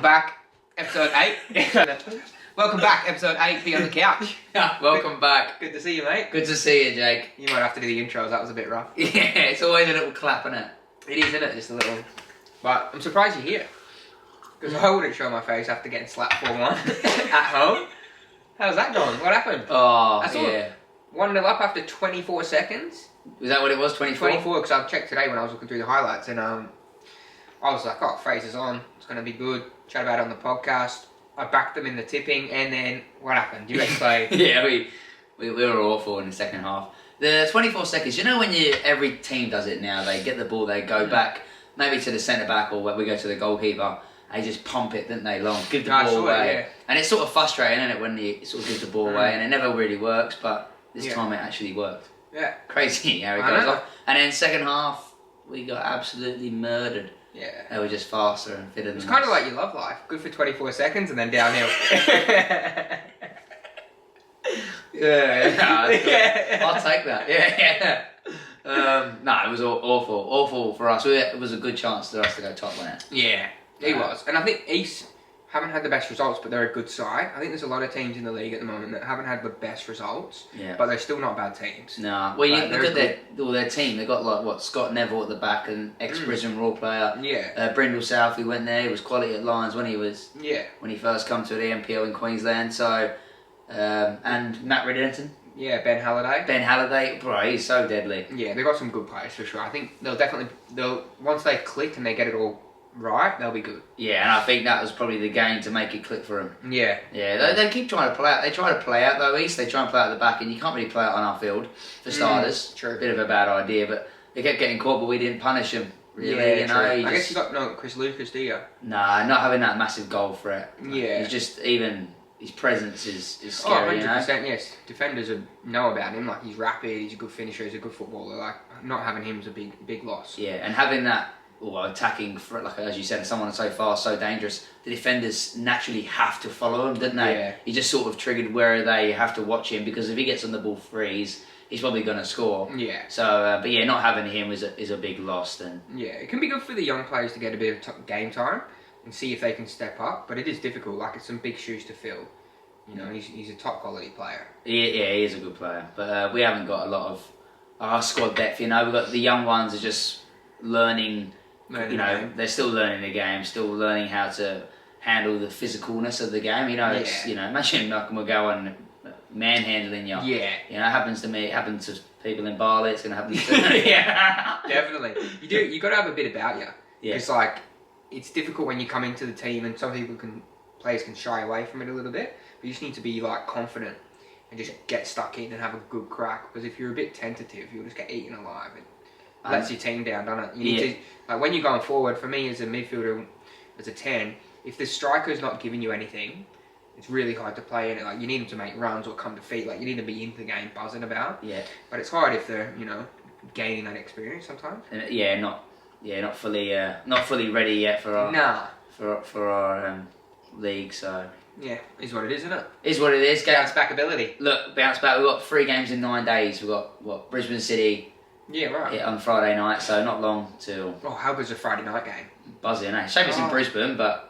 back, episode 8. Welcome back, episode 8, Be on the Couch. Welcome back. Good to see you, mate. Good to see you, Jake. You might have to do the intros, that was a bit rough. Yeah, it's always a little clap, isn't it? It is, isn't it? Just a little. But I'm surprised you're here. Because I wouldn't show my face after getting slapped 4-1 at home. How's that going? What happened? Oh, I saw yeah. 1-0 up after 24 seconds. Was that what it was, 24? 24, because I checked today when I was looking through the highlights, and I was like, oh, Fraser's on. It's going to be good. Chat about it on the podcast. I backed them in the tipping, and then what happened? You guys play? Yeah, we were awful in the second half. The 24 seconds, you know when every team does it now, they get the ball, they go back, maybe to the centre-back, or when we go to the goalkeeper, they just pump it, don't they, long, give the ball away. Yeah. And it's sort of frustrating, isn't it, when you sort of give the ball away, and it never really works, but this time it actually worked. Yeah. Crazy how it goes off. And then second half, we got absolutely murdered. Yeah. They were just faster and fitter than It's kind of like your love life. Good for 24 seconds and then downhill. yeah. I'll take that. Yeah. No, it was awful for us. It was a good chance for us to go top, wasn't it? Yeah, he was. And I think East haven't had the best results, but they're a good side. I think there's a lot of teams in the league at the moment that haven't had the best results, but they're still not bad teams. No. Well, you look at their team. They've got like Scott Neville at the back, an ex-Brisbane Roar player. Yeah. Brindle South, he went there. He was quality at Lions when he first come to the NPL in Queensland. So, and Matt Riddington. Yeah, Ben Halliday, bro, he's so deadly. Yeah, they've got some good players for sure. I think they'll once they click and they get it all right, they'll be good. Yeah, and I think that was probably the game to make it click for them. Yeah. Yeah, they keep trying to play out. They try to play out though, East. They try and play out the back, and you can't really play out on our field for starters. True. Bit of a bad idea, but they kept getting caught, but we didn't punish them. Really, yeah, you know. I guess you got no Chris Lucas, do you? Nah, not having that massive goal threat. Yeah. He's just his presence is scary. 100%, you know? yes. Defenders know about him. Like, he's rapid, he's a good finisher, he's a good footballer. Like, not having him is a big loss. Yeah, and having that attacking, like as you said, someone so fast, so dangerous, the defenders naturally have to follow him, don't they? Yeah. He just sort of triggered where they have to watch him, because if he gets on the ball free, he's probably going to score. Yeah. So, but yeah, not having him is a big loss. And yeah, it can be good for the young players to get a bit of game time and see if they can step up, but it is difficult. Like, it's some big shoes to fill. You know, he's a top quality player. Yeah, he is a good player, but we haven't got a lot of our squad depth. You know, we've got the young ones are just learning. They're still learning the game, still learning how to handle the physicalness of the game. You know, it's imagine Malcolm McGowan manhandling you. Yeah. You know, it happens to me. It happens to people in Bali. It's going to happen to you. Yeah, definitely. You got to have a bit about you. Yeah. It's like, it's difficult when you come into the team, and some players can shy away from it a little bit. But you just need to be like confident and just get stuck in and have a good crack. Because if you're a bit tentative, you'll just get eaten alive. It lets your team down, doesn't it? You need to, like, when you're going forward, for me as a midfielder, as a 10, if the striker's not giving you anything, it's really hard to play in it. Like, you need them to make runs or come to feet. Like, you need to be into the game, buzzing about. Yeah. But it's hard if they're, gaining that experience sometimes. And not fully ready yet for our for our league. So yeah, is what it is, isn't it? Is what it is. Bounce back ability. Look, bounce back. We've got 3 games in 9 days. We've got Brisbane City. Yeah, right. On Friday night, so not long till. Oh, how good's a Friday night game? Buzzing, eh? Shame it's in Brisbane, but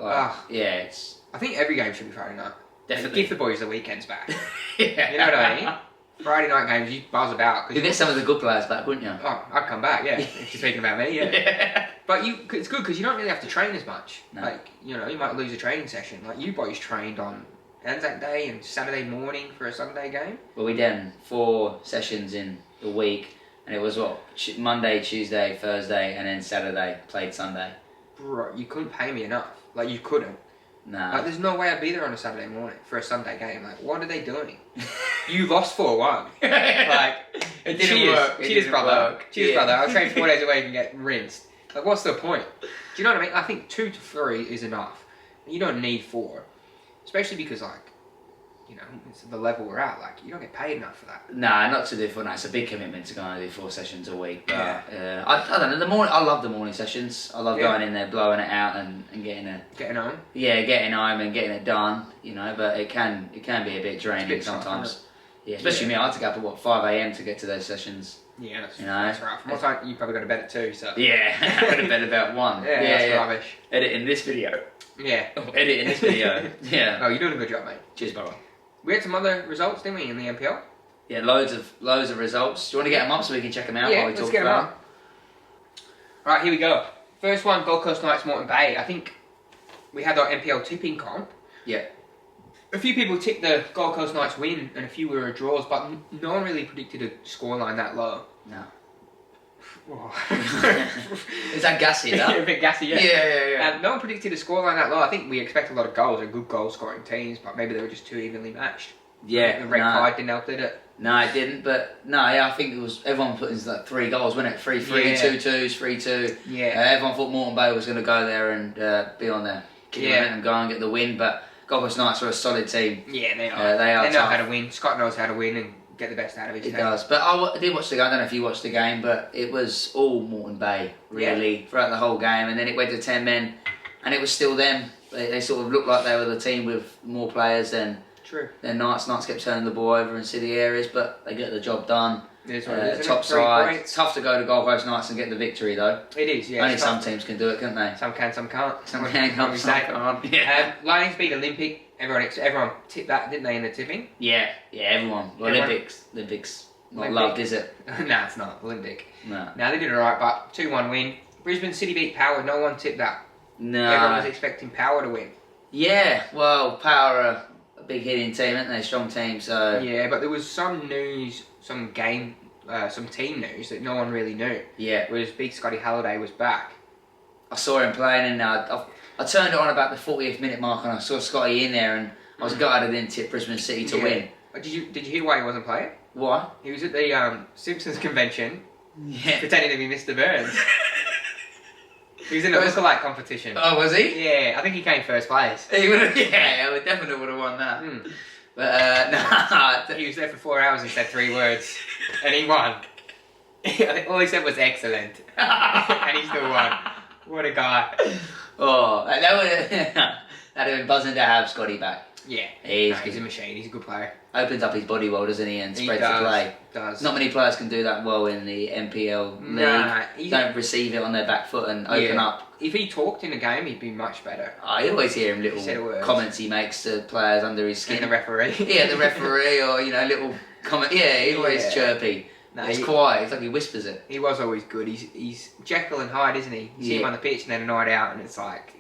it's. I think every game should be Friday night. Definitely. Give the boys the weekends back. Yeah. You know what I mean? Friday night games, you buzz about. You get some of the good players back, wouldn't you? Oh, I'd come back, yeah. If you're speaking about me, yeah. But it's good because you don't really have to train as much. No. Like, you might lose a training session. Like, you boys trained on Anzac Day and Saturday morning for a Sunday game. Well, we done 4 sessions in the week, and it was Monday, Tuesday, Thursday, and then Saturday, played Sunday. Bro, you couldn't pay me enough. Like, you couldn't. Nah. Like, there's no way I'd be there on a Saturday morning for a Sunday game. Like, what are they doing? You lost 4-1. Like, it didn't work. Cheers, brother. Cheers, brother. I'll train 4 days a week and get rinsed. Like, what's the point? Do you know what I mean? I think 2 to 3 is enough. You don't need 4. Especially because, like, it's the level we're at. Like, you don't get paid enough for that. Nah, not to do 4. No, it's a big commitment to go and do 4 sessions a week. But I don't know. I love the morning sessions. I love going in there, blowing it out, and getting home. Yeah, getting home and getting it done. But it can be a bit draining sometimes. Yeah, especially me. I had to get up at 5 a.m. to get to those sessions. Yeah, that's, you know, that's right. From what time you probably got to bed at 2, so. Yeah, I went to bed about 1. Yeah, that's rubbish. Editing this video. Yeah. Editing this video. Yeah. Oh, you're doing a good job, mate. Cheers, brother. We had some other results, didn't we, in the NPL? Yeah, loads of results. Do you want to get them up so we can check them out Yeah, while we let's talk get them about up. Right, here we go. First one, Gold Coast Knights, Moreton Bay. I think we had our NPL tipping comp. Yeah. A few people tipped the Gold Coast Knights win and a few were draws, but no one really predicted a scoreline that low. No. Is that gassy, that? A bit gassy, yeah. Yeah. No one predicted a scoreline that low. I think we expect a lot of goals, they're good goal scoring teams, but maybe they were just too evenly matched. Yeah. The red card didn't help, did it? No, it didn't, but I think it was, everyone put in like 3 goals, wasn't it? 3-3, Yeah. 2-2s, 3-2. Yeah. Everyone thought Moreton Bay was going to go there and be on there. Keep momentum going and get the win, but Gold Coast Knights are a solid team. Yeah, they are. They know tough. how to win. Scott knows how to win and get the best out of his team. It does. But I did watch the game. I don't know if you watched the game, but it was all Moreton Bay, really, throughout the whole game. And then it went to 10 men, and it was still them. They sort of looked like they were the team with more players than Knights. Knights kept turning the ball over in city areas, but they get the job done. Top side. It's tough to go to Gold Coast Knights and get the victory, though. It is, yeah. Only some teams can do it, can't they? Some can, some can't. Some can, some can't. Yeah. Lions beat Olympic. Everyone tipped that, didn't they, in the tipping? Yeah, everyone. Olympics not loved, is it? Nah, it's not. Olympic. No. Nah, they did alright, but 2-1 win. Brisbane City beat Power. No one tipped that. No. Everyone was expecting Power to win. Yeah, well, Power are a big hitting team, aren't they? Strong team, so... Yeah, but there was some news, some team news that no one really knew. Yeah. Was Big Scotty Halliday was back. I saw him playing and I turned it on about the 40th minute mark and I saw Scotty in there and I was gutted I didn't tip Brisbane City to win. Did you hear why he wasn't playing? Why? He was at the Simpsons convention Yeah. pretending to be Mr. Burns. He was in a lookalike competition. Oh, was he? Yeah, I think he came first place. He would have, yeah, I definitely would have won that. But, no. He was there for 4 hours and said 3 words. And he won. I think all he said was excellent. And he still won. What a guy. Oh, that'd have been buzzing to have Scotty back. Yeah. He's a machine. He's a good player. Opens up his body well, doesn't he? And spreads the play. Does. Not many players can do that well in the NPL league. Don't receive it on their back foot and open up. If he talked in a game, he'd be much better. I always hear him little comments he makes to players under his skin. And the referee. Yeah, the referee or, little comment. Yeah, he's always chirpy. No, he's quiet. It's like he whispers it. He was always good. He's Jekyll and Hyde, isn't he? You see him on the pitch and then a night out and it's like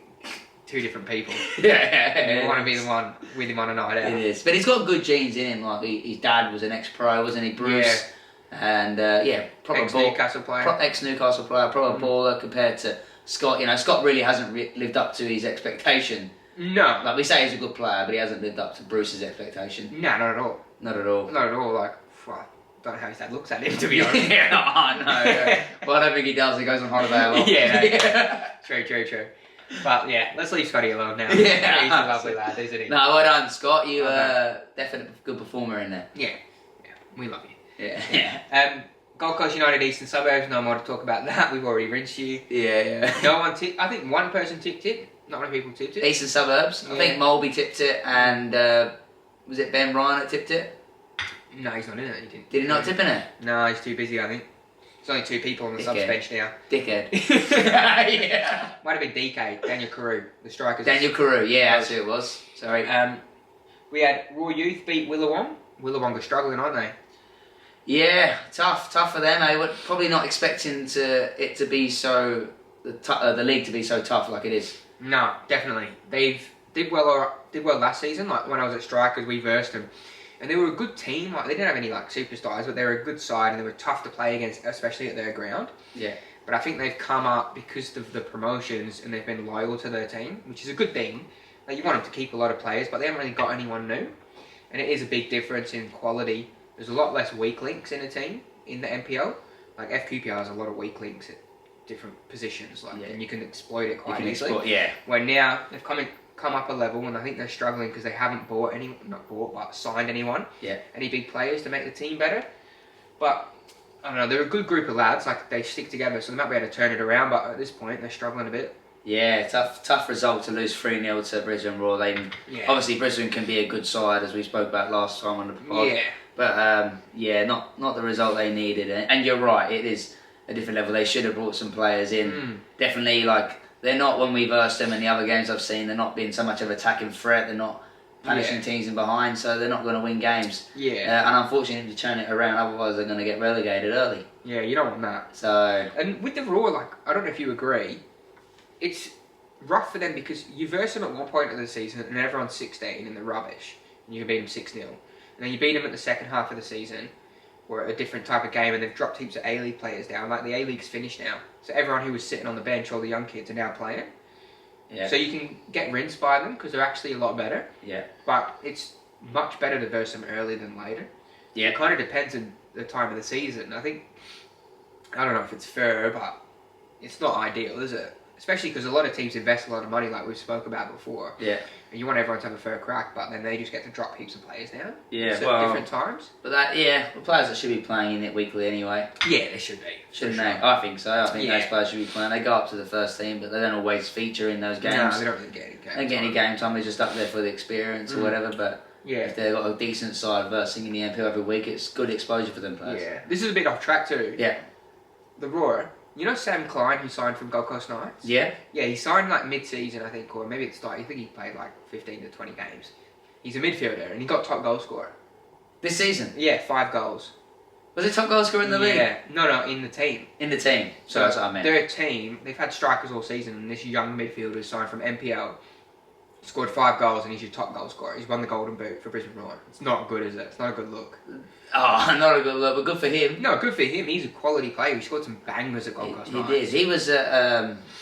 2 different people. Yeah. You want to be the one with him on a night out. It is. But he's got good genes in him. Like his dad was an ex-pro, wasn't he, Bruce? Yeah. And proper ex-Newcastle player. Ex-Newcastle player, proper baller compared to Scott. Scott really hasn't lived up to his expectation. No. Like we say he's a good player, but he hasn't lived up to Bruce's expectation. No, not at all. Not at all. Not at all. Like, I don't know how his dad looks at him, to be honest. Yeah, I know. Well, I don't think he does. He goes on holiday a lot. Yeah. True. But yeah, let's leave Scotty alone now. Yeah. He's a lovely lad, isn't he? No, well done, Scott. You definitely good performer in there. Yeah. We love you. Yeah. Gold Coast United Eastern Suburbs, no more to talk about that. We've already rinsed you. Yeah. No one tipped. I think one person tipped it. Not many people tipped it. Eastern Suburbs. I think Mulby tipped it, and was it Ben Ryan that tipped it? No, he's not in it. He didn't. Did he not tip in it? No, he's too busy, I think. There's only 2 people on the subs bench now. Dickhead. Yeah. Might have been DK, Daniel Carew, the strikers. Daniel Carew, yeah, that's who it was. Sorry. We had Raw Youth beat Willawong. Willawong are struggling, aren't they? Yeah, tough for them. They were probably not expecting it to be so the league to be so tough like it is. No, definitely. They did well last season. Like when I was at Strikers, we versed them. And they were a good team. Like they didn't have any superstars, but they were a good side and they were tough to play against, especially at their ground. Yeah. But I think they've come up because of the promotions and they've been loyal to their team, which is a good thing. Like, you want them to keep a lot of players, but they haven't really got anyone new. And it is a big difference in quality. There's a lot less weak links in a team in the NPL. Like FQPR has a lot of weak links at different positions, and you can exploit it quite easily. Where now they've come up a level, and I think they're struggling because they haven't signed anyone. Yeah. Any big players to make the team better. But I don't know, they're a good group of lads. Like they stick together, so they might be able to turn it around. But at this point, they're struggling a bit. Yeah, tough result to lose 3-0 to Brisbane Roar. Obviously Brisbane can be a good side, as we spoke about last time on the pod. Yeah. But not the result they needed. And you're right, it is a different level. They should have brought some players in. Definitely, like, they're not, when we versed them in the other games I've seen, they're not being so much of an attacking threat. They're not punishing teams in behind, so they're not going to win games. Yeah. And unfortunately, to turn it around, otherwise they're going to get relegated early. Yeah, you don't want that. So. And with the Raw, like, I don't know if you agree, it's rough for them because you verse them at one point of the season and everyone's 16 and they're rubbish. And you can beat them 6-0. And then you beat them at the second half of the season, or a different type of game, and they've dropped heaps of A-League players down. Like, the A-League's finished now. So everyone who was sitting on the bench, all the young kids, are now playing. Yeah. So you can get rinsed by them because they're actually a lot better. Yeah. But it's much better to verse them early than later. Yeah. It kind of depends on the time of the season. I don't know if it's fair, but it's not ideal, is it? Especially because a lot of teams invest a lot of money, like we spoke about before. Yeah. And you want everyone to have a fair crack, but then they just get to drop heaps of players down. Yeah, at different times. But the players that should be playing in it weekly anyway. Yeah, they should be. Shouldn't they? I think so. I think those players should be playing. They go up to the first team, but they don't always feature in those games. No, they don't really get any game time. They don't get any game time. They're just up there for the experience or whatever. But if they've got a decent side versing in the NPL every week, it's good exposure for them players. Yeah. This is a bit off track too. Yeah. The Roar. You know Sam Klein, who signed from Gold Coast Knights? Yeah. Yeah, he signed like mid-season, I think, or maybe at the start. I think he played like 15 to 20 games. He's a midfielder, and he got top goal scorer. This season? Yeah, 5 goals. Was it top goal scorer in the league? Yeah. No, in the team. In the team. So that's what I meant. They're a team. They've had strikers all season, and this young midfielder signed from NPL. Scored 5 goals, and he's your top goal scorer. He's won the Golden Boot for Brisbane Roar. It's not good, is it? It's not a good look. Oh, not a good look, but good for him. No, good for him. He's a quality player. He scored some bangers at Gold Coast Knights. He did. He was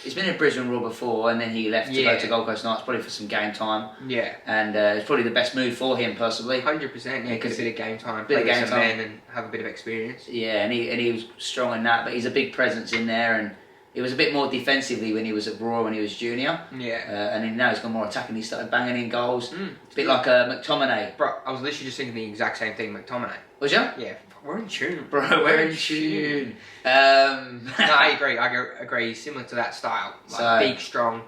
he's been at Brisbane Roar before, and then he left to go to Gold Coast Knights, probably for some game time. Yeah. And it's probably the best move for him, personally. 100%. Yeah, because a bit of game time. Bit of game time. Men and have a bit of experience. Yeah, and he was strong in that, but he's a big presence in there, and he was a bit more defensively when he was at Raw when he was junior. Yeah. And then now he's gone more attacking. He started banging in goals. It's a bit like McTominay. Bro, I was literally just thinking the exact same thing, McTominay. Was you? Yeah. We're in tune. Bro, we're in tune. No, I agree. I agree. He's similar to that style. Like big, strong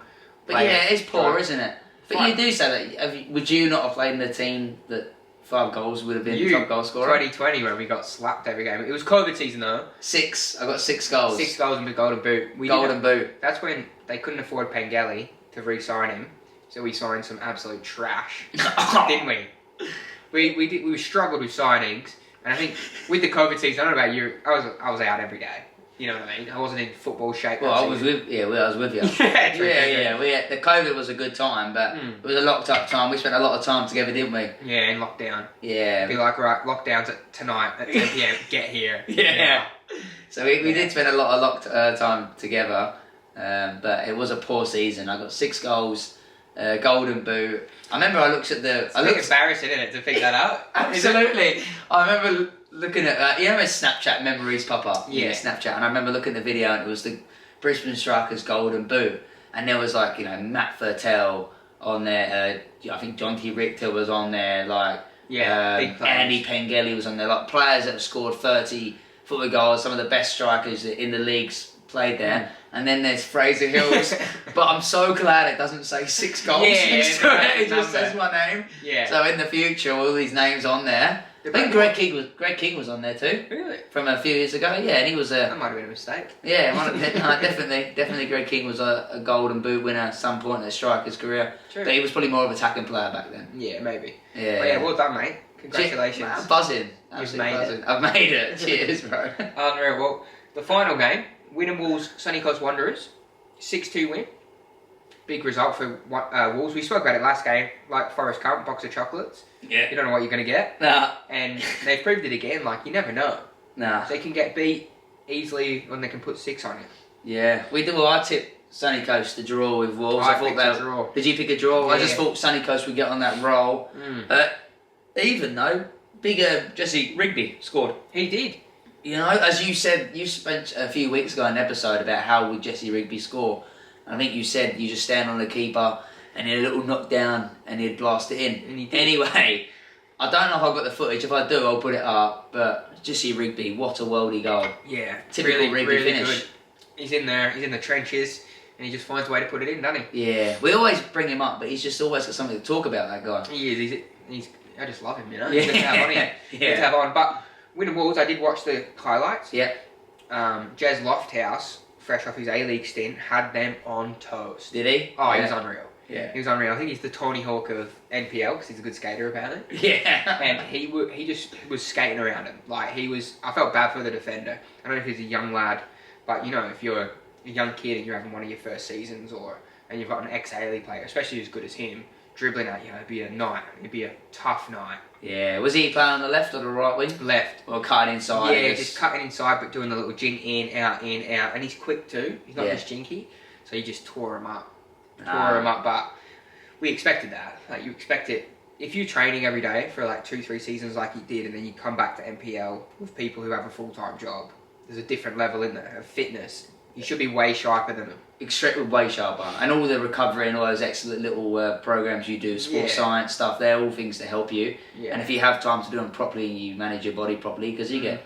But player. yeah, it's poor, isn't it? But you do say that. Would you not have played in the team that 5 goals would have been top goal scorer? 2020 when we got slapped every game. It was COVID season though. 6. I got 6 goals. 6 goals and a Golden Boot. Golden Boot. That's when they couldn't afford Pengelly to re-sign him, so we signed some absolute trash, didn't we? We struggled with signings, and I think with the COVID season, I don't know about you, I was out every day. You know what I mean? I wasn't in football shape. Well, I was with you. Yeah, true. The COVID was a good time, but it was a locked up time. We spent a lot of time together, didn't we? Yeah, in lockdown. Yeah. Be like, right, lockdown's tonight at 10 PM. Get here. Yeah. So we did spend a lot of locked time together, but it was a poor season. I got 6 goals, Golden Boot. I remember I looked at the. It's embarrassing, isn't it, to pick that out? Absolutely. I remember looking at you know when Snapchat memories pop up. Yeah. Snapchat, and I remember looking at the video, and it was the Brisbane Strikers Golden Boot, and there was like Matt Fertel on there. I think John T. Richter was on there. Like big players. Andy Pengelly was on there. Like players that have scored 30 football goals. Some of the best strikers in the leagues played there. And then there's Fraser Hills, but I'm so glad it doesn't say 6 goals. It just says my name. Yeah. So in the future, all these names on there. I think Greg King was on there too. Really? From a few years ago, yeah, and he was That might have been a mistake. Yeah, it might have been, definitely Greg King was a Golden Boot winner at some point in his striker's career. True. But he was probably more of an attacking player back then. Yeah, maybe. Yeah. But yeah, well done, mate. Congratulations. I'm buzzing. You've made it. I've made it. Cheers, bro. Unreal. Well, the final game, Wynnum Wolves, Sunny Coast Wanderers, 6-2 win. Big result for Wolves. We spoke about it last game, like Forest Cup, box of chocolates. Yeah. You don't know what you're going to get. Nah. And they've proved it again, like, you never know. Nah. They can get beat easily when they can put 6 on it. Yeah. I tipped Sunny Coast to draw with Wolves. I picked a draw. Did you pick a draw? Yeah. I just thought Sunny Coast would get on that roll. Even though, bigger Jesse Rigby scored. He did. You know, as you said, you spent a few weeks ago an episode about how would Jesse Rigby score. I think you said you just stand on the keeper and a little knockdown and he'd blast it in. And he did. Anyway, I don't know if I've got the footage. If I do, I'll put it up. But Jesse Rigby, what a worldy goal. Yeah. Typical Rigby finish. Good. He's in there, he's in the trenches, and he just finds a way to put it in, doesn't he? Yeah. We always bring him up, but he's just always got something to talk about, that guy. He is. I just love him, you know. Yeah. Good to have on him. Good to have on. But Wynnum Wolves, I did watch the highlights. Yeah. Jez Lofthouse, fresh off his A-League stint, had them on toast. Did he? Oh, he was unreal. Yeah. He was unreal. I think he's the Tony Hawk of NPL because he's a good skater apparently. Yeah. And he just was skating around him. Like I felt bad for the defender. I don't know if he's a young lad, but you know, if you're a young kid and you're having one of your first seasons and you've got an ex-A-League player, especially as good as him, dribbling at you, it'd be a night. It'd be a tough night. Yeah. Was he playing on the left or the right wing? Left. Or cutting inside? Yeah, just cutting inside but doing the little jink in, out, and he's quick too. He's not just jinky. So he just tore him up. But we expected that. Like, you expect it. If you're training every day for like 2-3 seasons like he did, and then you come back to NPL with people who have a full-time job, there's a different level in there of fitness. You should be way sharper than them. Extremely way sharper. And all the recovery and all those excellent little programs you do, sports science stuff, they're all things to help you. Yeah. And if you have time to do them properly and you manage your body properly, because you get,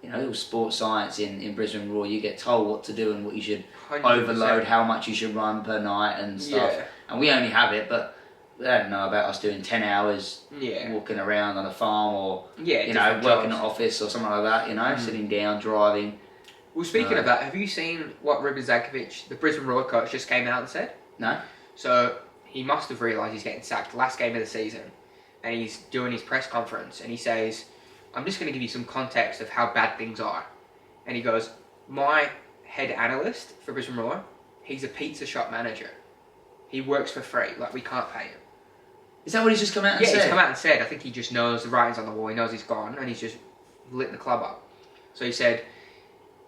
you know, sports science in Brisbane Roar, you get told what to do and what you should 100%. overload, how much you should run per night and stuff. Yeah. And we only have it, but they don't know about us doing 10 hours walking around on a farm or, you know, working in an office or something like that, you know, sitting down, driving. Well, speaking of that, have you seen what Ruben Zakovic, the Brisbane Roar coach, just came out and said? No. So he must have realised he's getting sacked last game of the season, and he's doing his press conference, and he says, I'm just going to give you some context of how bad things are. And he goes, my head analyst for Brisbane Roar, he's a pizza shop manager. He works for free, like we can't pay him. Is that what he's just come out and said? Yeah, he's come out and said, I think he just knows the writing's on the wall, he knows he's gone, and he's just lit the club up. So he said,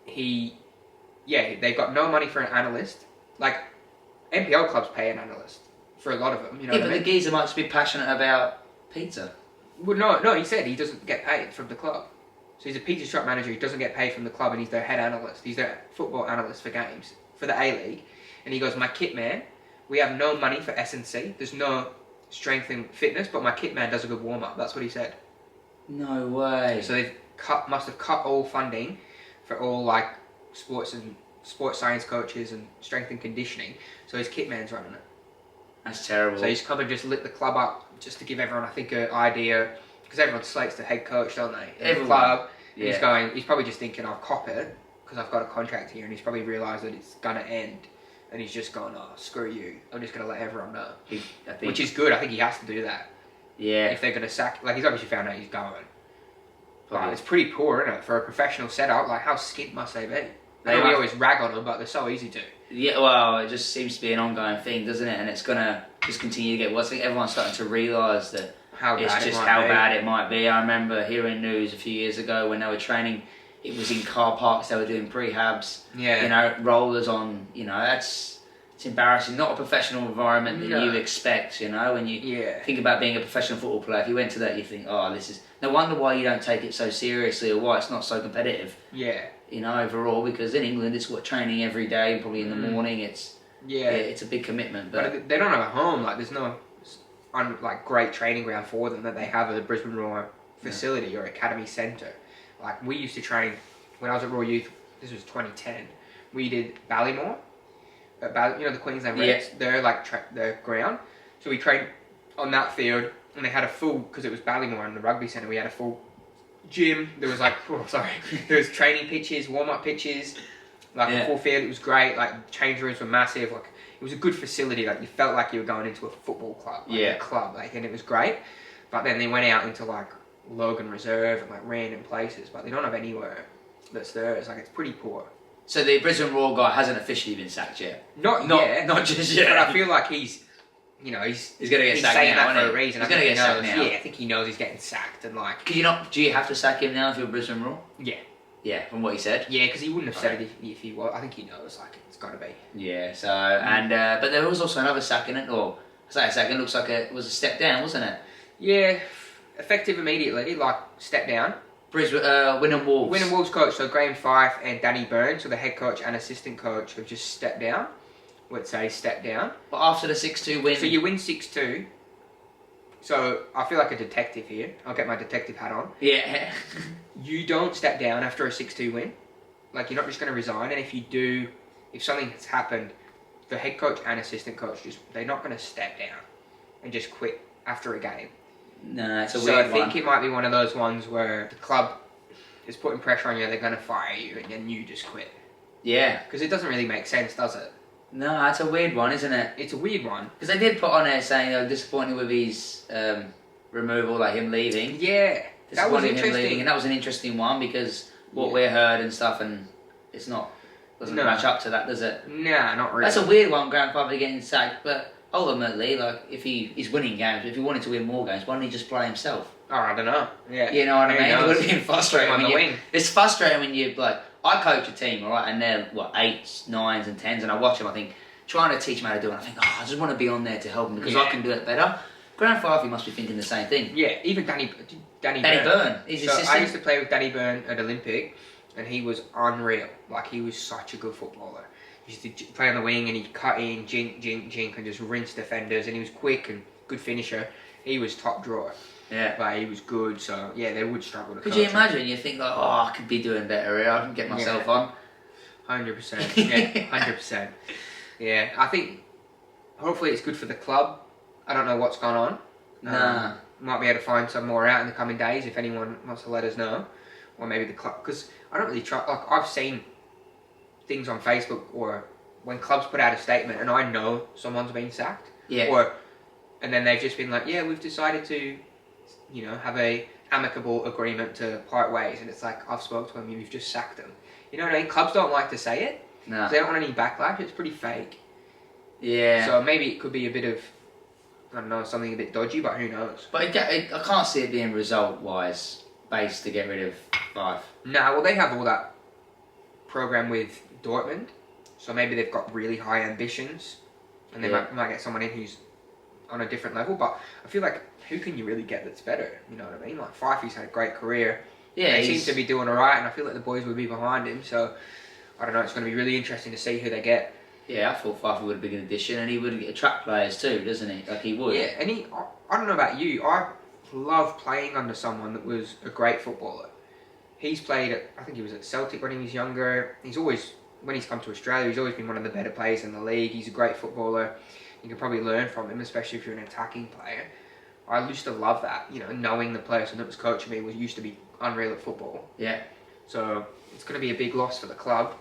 they've got no money for an analyst. Like, NPL clubs pay an analyst for a lot of them, you know. Yeah, but the geezer might just be passionate about pizza. Well, no, he said he doesn't get paid from the club. So he's a pizza shop manager, he doesn't get paid from the club, and he's their head analyst. He's their football analyst for games, for the A-League. And he goes, my kit man, we have no money for S&C. There's no strength and fitness, but my kit man does a good warm-up. That's what he said. No way. So they've must have cut all funding for all like sports science coaches and strength and conditioning. So his kit man's running it. That's terrible. So he's come and just lit the club up just to give everyone, I think, an idea, because everyone slates the head coach, don't they? In the club. Yeah. He's probably just thinking, I'll cop it because I've got a contract here, and he's probably realised that it's gonna end, and he's just gone, oh, screw you. I'm just gonna let everyone know. Which is good. I think he has to do that. Yeah. If they're gonna sack, like, he's obviously found out he's going. But it's pretty poor, isn't it, for a professional setup? Like, how skint must they be? We always rag on them, but they're so easy to. Yeah, well, it just seems to be an ongoing thing, doesn't it? And it's gonna just continue to get worse. I think everyone's starting to realise that how bad it might be. I remember hearing news a few years ago when they were training. It was in car parks. They were doing prehabs. Yeah. You know, rollers on. You know, it's embarrassing. Not a professional environment that you expect. You know, when you think about being a professional football player, if you went to that, you think, oh, this is no wonder why you don't take it so seriously, or why it's not so competitive. Yeah. You know, overall, because in England it's training every day, probably in the morning. It's a big commitment. But they don't have a home. Like, there's no great training ground for them that they have at the Brisbane Roar facility or academy centre. Like, we used to train when I was at Royal Youth. This was 2010. We did Ballymore, you know, the Queensland Reds. They're like their ground. So we trained on that field, and they had a full, because it was Ballymore and the rugby centre. We had a full gym. There was there was training pitches, warm-up pitches, a full field. It was great. Like, change rooms were massive. Like, it was a good facility. Like, you felt like you were going into a football club, a club, and it was great. But then they went out into like Logan Reserve and like random places, but they don't have anywhere that's there. It's pretty poor. So the Brisbane Roar guy hasn't officially been sacked yet. Not yet. Not just yet. But I feel like he's going to get sacked saying now, that for a reason. He's going to get sacked now. Yeah, I think he knows he's getting sacked, and like. Do you have to sack him now if you're Brisbane Roar? Yeah. Yeah, from what he said. Yeah, because he wouldn't have said it if he was. I think he knows. Like, it's got to be. Yeah. So but there was also another sack in it, or I say a sack. It looks like it was a step down, wasn't it? Yeah, effective immediately. Like, step down. Brisbane Wynnum Wolves. Wynnum Wolves coach, so Graham Fife and Danny Burns, so the head coach and assistant coach, have just stepped down. Let's say step down. But after the 6-2 win. So you win 6-2. So I feel like a detective here. I'll get my detective hat on. Yeah. You don't step down after a 6-2 win. Like, you're not just going to resign. And if you do, if something has happened, the head coach and assistant coach they're not going to step down and just quit after a game. No, it's a So weird I think one. it might be one of those ones where the club is putting pressure on you, they're going to fire you, and then you just quit. Yeah. Because it doesn't really make sense, does it? No, that's a weird one, isn't it? It's a weird one. Because they did put on there saying they were disappointed with his removal, like him leaving. Yeah, that was Disappointed him interesting. leaving, and that was an interesting one because what we heard and stuff, and it's not doesn't match up to that, does it? Nah, not really. That's a weird one, grandfather getting sacked, but ultimately, like if he's winning games, if he wanted to win more games, why didn't he just play himself? Oh, I don't know. Yeah, You know what I Who mean? knows? It would have been frustrating. On the wing. It's frustrating when you like. I coach a team, alright, and they're what 8s, 9s, and 10s, and I watch them. I think trying to teach them how to do it. I think, I just want to be on there to help them because I can do it better. Grandfather must be thinking the same thing. Yeah, even Danny Byrne. He's his So assistant. I used to play with Danny Byrne at Olympic, and he was unreal. Like, he was such a good footballer. He used to play on the wing, and he'd cut in, jink, and just rinse defenders, and he was quick and good finisher. He was top drawer. Yeah. But he was good, so yeah, they would struggle to Could coach you him. imagine? You think like, I could be doing better here. I can get myself on. 100%. Yeah, 100%. Yeah, I think hopefully it's good for the club. I don't know what's gone on. Nah. Might be able to find some more out in the coming days if anyone wants to let us know. Or maybe the club, because I don't really try. Like, I've seen things on Facebook or when clubs put out a statement and I know someone's been sacked. Yeah. And then they've just been like, yeah, we've decided to, have a amicable agreement to part ways. And it's like, I've spoke to him, you've just sacked him. You know what I mean? Clubs don't like to say it. No. They don't want any backlash. It's pretty fake. Yeah. So maybe it could be a bit of, I don't know, something a bit dodgy, but who knows? But I can't see it being result-wise based to get rid of Fife. Nah, well, they have all that program with Dortmund. So maybe they've got really high ambitions. And they might get someone in who's on a different level. But I feel like, who can you really get that's better? You know what I mean? Like, Fifey's had a great career. Yeah, he seems to be doing alright, and I feel like the boys would be behind him. So, I don't know, it's going to be really interesting to see who they get. Yeah, I thought Fife would have been an addition, and he would attract players too, doesn't he? Like he would. Yeah, and I don't know about you, I love playing under someone that was a great footballer. He's played at, I think he was at Celtic when he was younger. He's always, when he's come to Australia, he's always been one of the better players in the league. He's a great footballer. You can probably learn from him, especially if you're an attacking player. I used to love that, knowing the person that was coaching me used to be unreal at football. Yeah. So it's going to be a big loss for the club.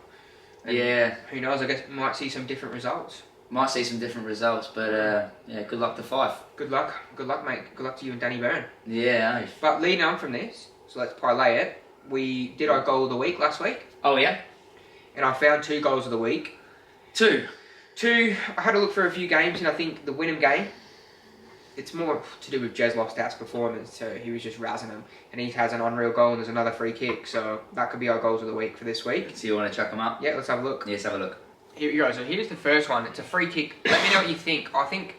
And who knows? I guess we might see some different results. Might see some different results, but good luck to Fife. Good luck, mate. Good luck to you and Danny Byrne. Yeah. But leading on from this, so let's parlay it. We did our goal of the week last week. Oh yeah. And I found 2 goals of the week. 2. I had a look for a few games, and I think the Wynnum game, it's more to do with Jez Lofstad's performance. So he was just razzing him, and he has an unreal goal, and there's another free kick. So that could be our goals of the week for this week. So you want to chuck them up? Yeah, let's have a look. Yes, have a look. Here you go. So here's the first one. It's a free kick. Let me know what you think. I think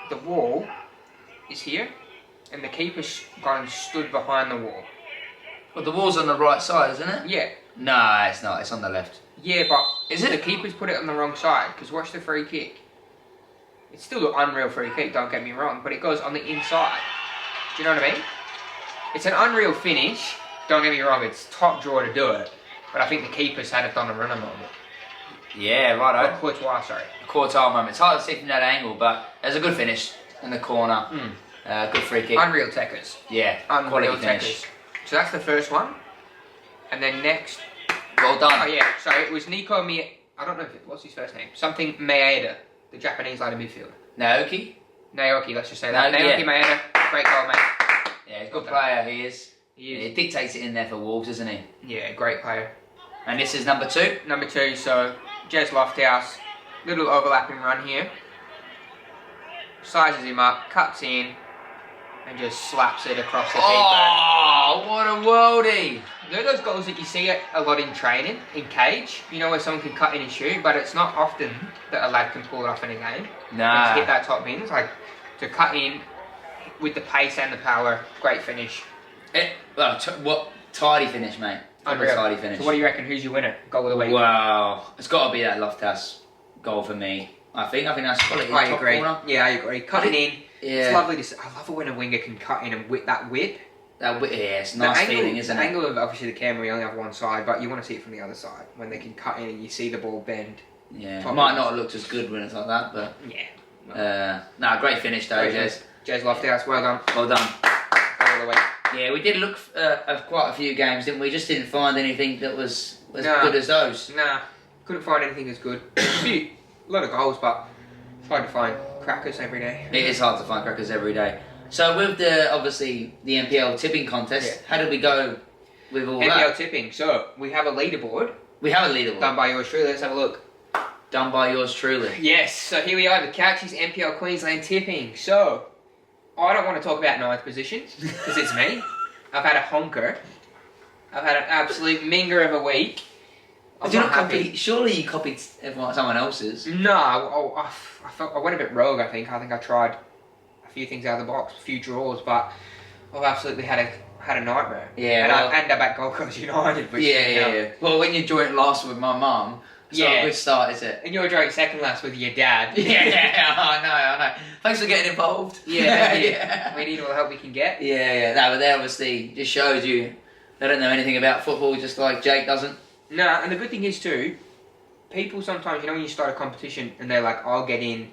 the wall is here, and the keeper's gone and stood behind the wall. Well, the wall's on the right side, isn't it? Yeah. No, it's not. It's on the left. Yeah, but Is it? The keeper's put it on the wrong side, because watch the free kick. It's still an unreal free kick, don't get me wrong, but it goes on the inside. Do you know what I mean? It's an unreal finish. Don't get me wrong, it's top draw to do it. But I think the keeper's had a Donnarumma moment. Yeah, righto. Oh, Courtois, sorry. Quartile moment. It's hard to see from that angle, but there's a good finish in the corner. Good free kick. Unreal techers. Yeah, Unreal quality finish. techers. So that's the first one. And then next... Well done. Oh yeah, so it was Nico I don't know what's his first name. Something Maeda, the Japanese lad in midfield. Naoki? Naoki, let's just say that. No, Naoki yeah. Maeda, great goal, mate. Yeah, he's a good player, he is. He is. He dictates it in there for Wolves, isn't he? Yeah, great player. And this is number 2? Number 2, so Jez Lofthouse, little overlapping run here. Sizes him up, cuts in, and just slaps it across the keeper. Oh, what a worldie! They're those goals that you see a lot in training, in cage. You know, where someone can cut in and shoot, but it's not often that a lad can pull it off in a game. Nah. To hit that top bins, like to cut in with the pace and the power, great finish. What tidy finish, mate. Unreal. Tidy finish. So what do you reckon? Who's your winner? Goal of the week? Wow. It's got to be that Lofthouse goal for me. I think that's quality. I top agree. corner. Yeah, I agree. Cutting in. Yeah. It's lovely to see. I love it when a winger can cut in and whip that whip. Yeah, it's a nice feeling, isn't the it? angle of obviously the camera, we only have one side, but you want to see it from the other side when they can cut in and you see the ball bend. Yeah, it might not have looked as good when it's like that, but yeah. great finish though, Great Jez. Jez Lofthouse, well done. Well done. All the way. Yeah, we did look at quite a few games, didn't we? Just didn't find anything that was as Nah. good as those. Nah, couldn't find anything as good. A lot of goals, but it's hard to find crackers every day. It is hard to find crackers every day. So with obviously the NPL tipping contest, how did we go with all NPL that? tipping. So we have a leaderboard. We have a leaderboard. Done by yours truly. Let's have a look. Done by yours truly. Yes, so here we are, the Couchies NPL Queensland tipping. So, I don't want to talk about 9th position, because it's me. I've had a honker. I've had an absolute minger of a week. I'm not happy. Surely you copied someone else's. No, I went a bit rogue, I think. I think I tried a few things out of the box, a few draws, but I've absolutely had a nightmare. Yeah, and I end up at Gold Coast United. Which yeah. Well, when you joined last with my mum, it's not a good start, is it? And you're drawing second last with your dad. Yeah, I know. Thanks for getting involved. Yeah. We need all the help we can get. Yeah. No, but they obviously just shows you they don't know anything about football, just like Jake doesn't. No, and the good thing is too, people sometimes, you know, when you start a competition and they're like, I'll get in,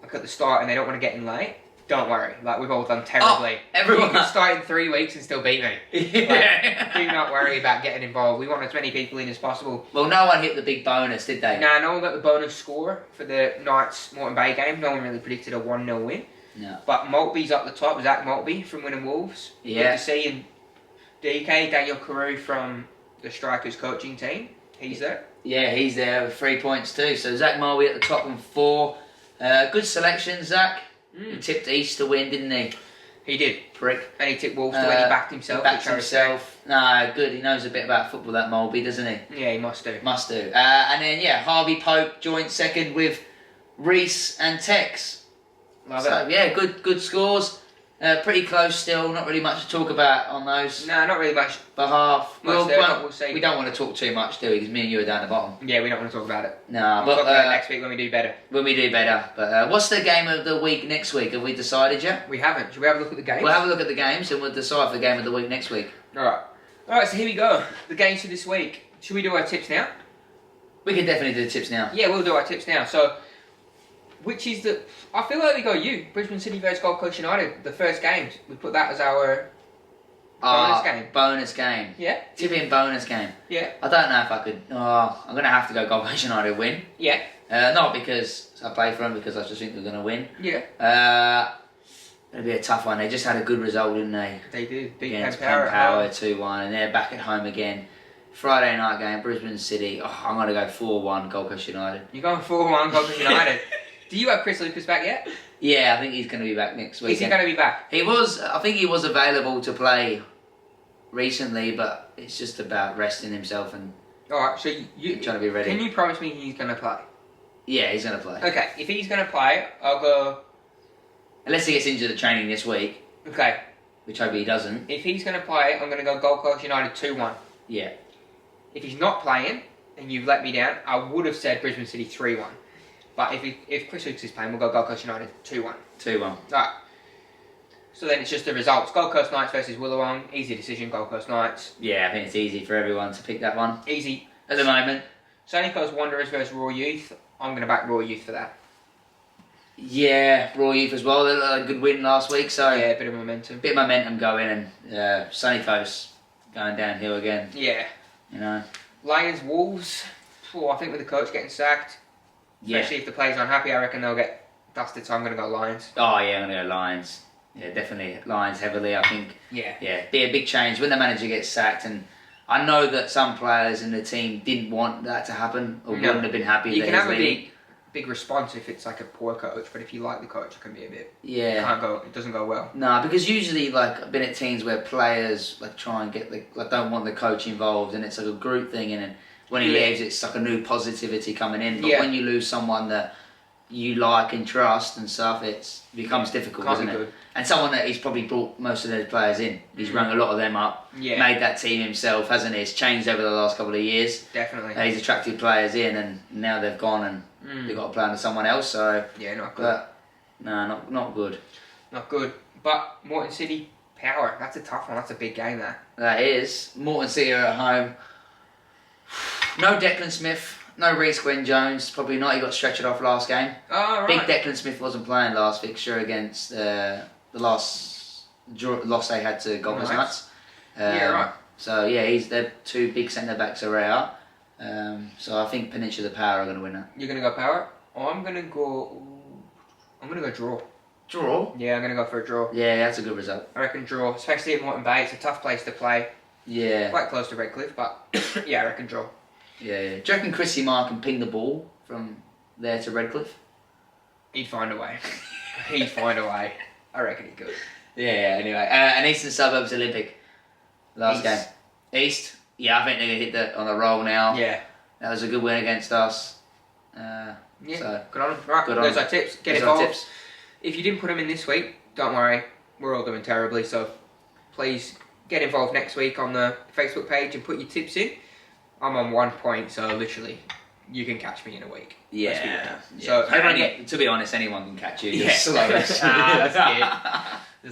like at the start, and they don't want to get in late. Don't worry, like we've all done terribly. Everyone You can start in 3 weeks and still beat me. Yeah. Like, do not worry about getting involved. We want as many people in as possible. Well, no one hit the big bonus, did they? Nah, no one got the bonus score for the Knights Moreton Bay game. No one really predicted a 1-0 win. No. But Maltby's up the top, Zach Maltby from Wynnum Wolves. Yeah. Good to see, and DK, Daniel Carew from the Strikers coaching team. He's there. Yeah, he's there with 3 points too. So Zach Mulvey at the top with 4. Good selection, Zach. He tipped East to win, didn't he? He did. Prick. And he tipped Wolves to win. He backed himself. He backed himself. No, good. He knows a bit about football, that Mulvey, doesn't he? Yeah, he must do. Must do. And then, Harvey Pope joint second with Reese and Tex. Love So, it. yeah, good scores. Pretty close still. Not really much to talk about on those. No, not really much. Behalf. Much there, but we'll see. We don't want to talk too much, do we? Because me and you are down the bottom. Yeah, we don't want to talk about it. No, We'll but talk about it next week when we do better. When we do better. But what's the game of the week next week? Have we decided yet? We haven't. Should we have a look at the games? We'll have a look at the games and we'll decide for the game of the week next week. Alright, so here we go. The games for this week. Should we do our tips now? We can definitely do the tips now. Yeah, we'll do our tips now. So, which is the... I feel like we go Brisbane City versus Gold Coast United. The first games. We put that as our bonus game. Bonus game. Yeah? Tipping bonus game. Yeah. I don't know if I could... Oh, I'm going to have to go Gold Coast United win. Yeah. Not because I play for them, because I just think they're going to win. Yeah. It'll be a tough one. They just had a good result, didn't they? They did. Beat Against Penn Power 2-1, and they're back at home again. Friday night game, Brisbane City. Oh, I'm going to go 4-1 Gold Coast United. You're going 4-1 Gold Coast United. Do you have Chris Lucas back yet? Yeah, I think he's going to be back next week. Is he going to be back? I think he was available to play recently, but it's just about resting himself and Alright, so you trying to be ready. Can you promise me he's going to play? Yeah, he's going to play. Okay, if he's going to play, I'll go... Unless he gets injured at training this week. Okay. Which hopefully he doesn't. If he's going to play, I'm going to go Gold Coast United 2-1. Yeah. If he's not playing, and you've let me down, I would have said Brisbane City 3-1. But if Chris Lucas is playing, we'll go Gold Coast United 2-1. 2-1. Alright. So then it's just the results. Gold Coast Knights versus Willawong. Easy decision, Gold Coast Knights. Yeah, I think it's easy for everyone to pick that one. Easy. At the moment. Sunny Coast Wanderers versus Raw Youth. I'm going to back Raw Youth for that. Yeah, Raw Youth as well. They had a good win last week, so... Yeah, a bit of momentum. Bit of momentum going, and Sunny Coast going downhill again. Yeah. You know. Lions Wolves. Oh, I think with the coach getting sacked, especially if the players are unhappy, I reckon they'll get dusted, so I'm going to go Lions. Oh, yeah, I'm going to go Lions. Yeah, definitely Lions heavily, I think. Yeah. Yeah, be a big change when the manager gets sacked, and I know that some players in the team didn't want that to happen, or wouldn't have been happy you that can he's have leaving. a big response if it's like a poor coach, but if you like the coach, it can be a bit... Yeah. It doesn't go well. No, because usually, like, I've been at teams where players, like, try and get don't want the coach involved, and it's like a group thing, and then when he leaves, it's like a new positivity coming in. But when you lose someone that you like and trust and stuff, it becomes difficult, doesn't it? Good. And someone that he's probably brought most of those players in. He's rung a lot of them up, made that team himself, hasn't he? It's changed over the last couple of years. Definitely. He's attracted players in, and now they've gone and they've got to play under someone else. So yeah, not good. But, no, not good. Not good. But Moreton City, Power, that's a tough one. That's a big game there. That is. Moreton City are at home. No Declan Smith. No Reece Gwyn Jones, probably not. He got stretchered off last game. Oh, right. Big Declan Smith wasn't playing last fixture against the loss they had to Golders Nuts. Yeah, right. So yeah, their two big centre backs are out. So I think Peninsula Power are going to win it. You're going to go Power? I'm going to go draw. Draw? Yeah, I'm going to go for a draw. Yeah, that's a good result. I reckon draw, especially at Moreton Bay. It's a tough place to play. Yeah. Quite close to Redcliffe, but yeah, I reckon draw. Yeah. Do you reckon Chrissy Marr can ping the ball from there to Redcliffe? He'd find a way. He'd find a way. I reckon he could. Yeah, anyway. And Eastern Suburbs Olympic. Last game. East? Yeah, I think they're going to hit on the roll now. Yeah. That was a good win against us. Yeah, so, good on them. Right, good on there's them. our tips. Get There's our involved. tips. If you didn't put them in this week, don't worry. We're all doing terribly, so please get involved next week on the Facebook page and put your tips in. I'm on 1 point, so literally, you can catch me in a week. Yeah. So everyone to be honest, anyone can catch you. You're Yeah. slow. That's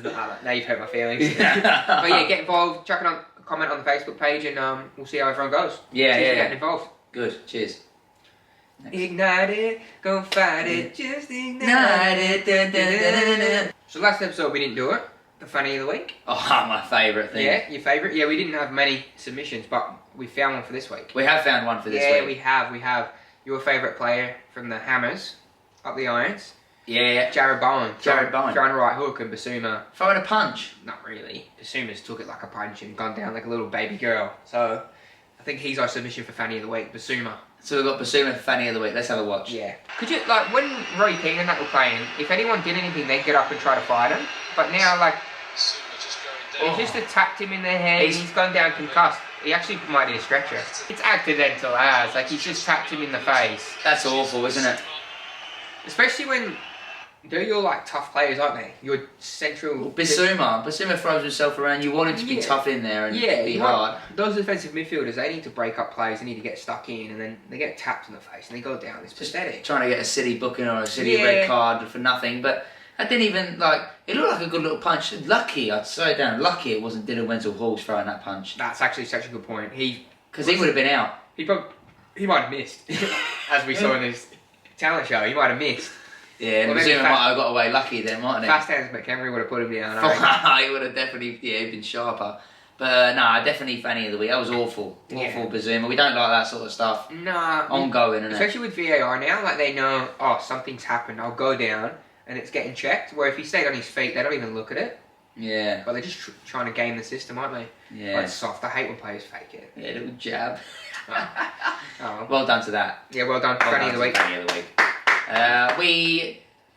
good. Now you've hurt my feelings. But yeah, get involved. Chuck it on, comment on the Facebook page, and we'll see how everyone goes. Yeah, Cheers yeah. for getting involved. Good. Cheers. Ignite it, go fight it, just ignite it. So last episode we didn't do it. The funny of the week. Oh, my favourite thing. Yeah, your favourite. Yeah, we didn't have many submissions, but we found one for this week. We have found one for this Yeah, week. we have. We have your favourite player from the Hammers, up the irons. Yeah. Jarrod Bowen. Jarrod Bowen. Throwing a right hook, and Basuma. Throwing a punch. Not really. Basuma's took it like a punch and gone down like a little baby girl. So I think he's our submission for Fanny of the Week, Basuma. So we've got Basuma for Fanny of the Week. Let's have a watch. Yeah. Could you, like, when Roy King and that were playing, if anyone did anything, they'd get up and try to fight him. But now, like, he just attacked him in the head and he's gone down concussed. He actually might need a stretcher. It's accidental as, like, he's just tapped him in the face. That's awful, isn't it? Especially when they're your, like, tough players, aren't they? Your central... Basuma throws himself around. You want him to be tough in there and be hard. Those defensive midfielders, they need to break up plays, they need to get stuck in, and then they get tapped in the face and they go down. It's pathetic. Trying to get a City booking or a City red card for nothing. But I didn't even, like, it looked like a good little punch. Lucky, I'd slow it down, lucky it wasn't Dylan Wenzel-Hall throwing that punch. That's actually such a good point. Because he would have been out. He might have missed. As we saw in this talent show, he might have missed. Yeah, and Basuma might have got away lucky then, mightn't he? Fast hands McHenry would have put him down. He would have definitely been sharper. But no, definitely Fanny of the Week. That was awful. Awful Basuma. We don't like that sort of stuff. Nah. Ongoing, isn't it? Especially with VAR now, like they know, oh, something's happened, I'll go down, and it's getting checked. Where if he stayed on his feet, they don't even look at it. Yeah. But they're just trying to game the system, aren't they? Yeah. Like soft. I hate when players fake it. Yeah, little jab. Oh. Well done to that. Yeah, well done. Fanny of the Week. Fanny of the Week. I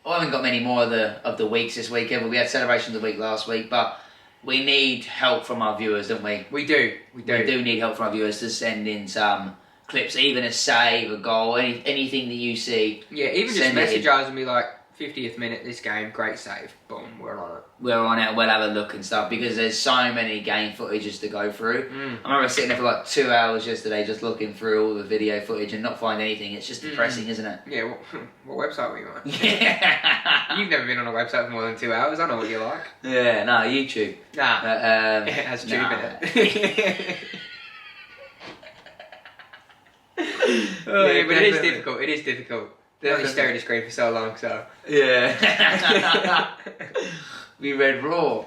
haven't got many more of the weeks this weekend, but we had Celebration of the Week last week, but we need help from our viewers, don't we? We do. We do need help from our viewers to send in some clips, even a save, a goal, anything that you see. Yeah, even just message us and be like, 50th minute, this game, great save. Boom, we're on it. We're on it, we'll have a look and stuff, because there's so many game footages to go through. I remember sitting there for like 2 hours yesterday just looking through all the video footage and not finding anything. It's just depressing, isn't it? Yeah, what website were you on? Yeah. You've never been on a website for more than 2 hours, I know what you're like. Yeah, no, YouTube. Nah, But, it has tube in it. Yeah, but it is difficult, it is difficult. They only stare at the screen for so long, so... Yeah. We read Raw.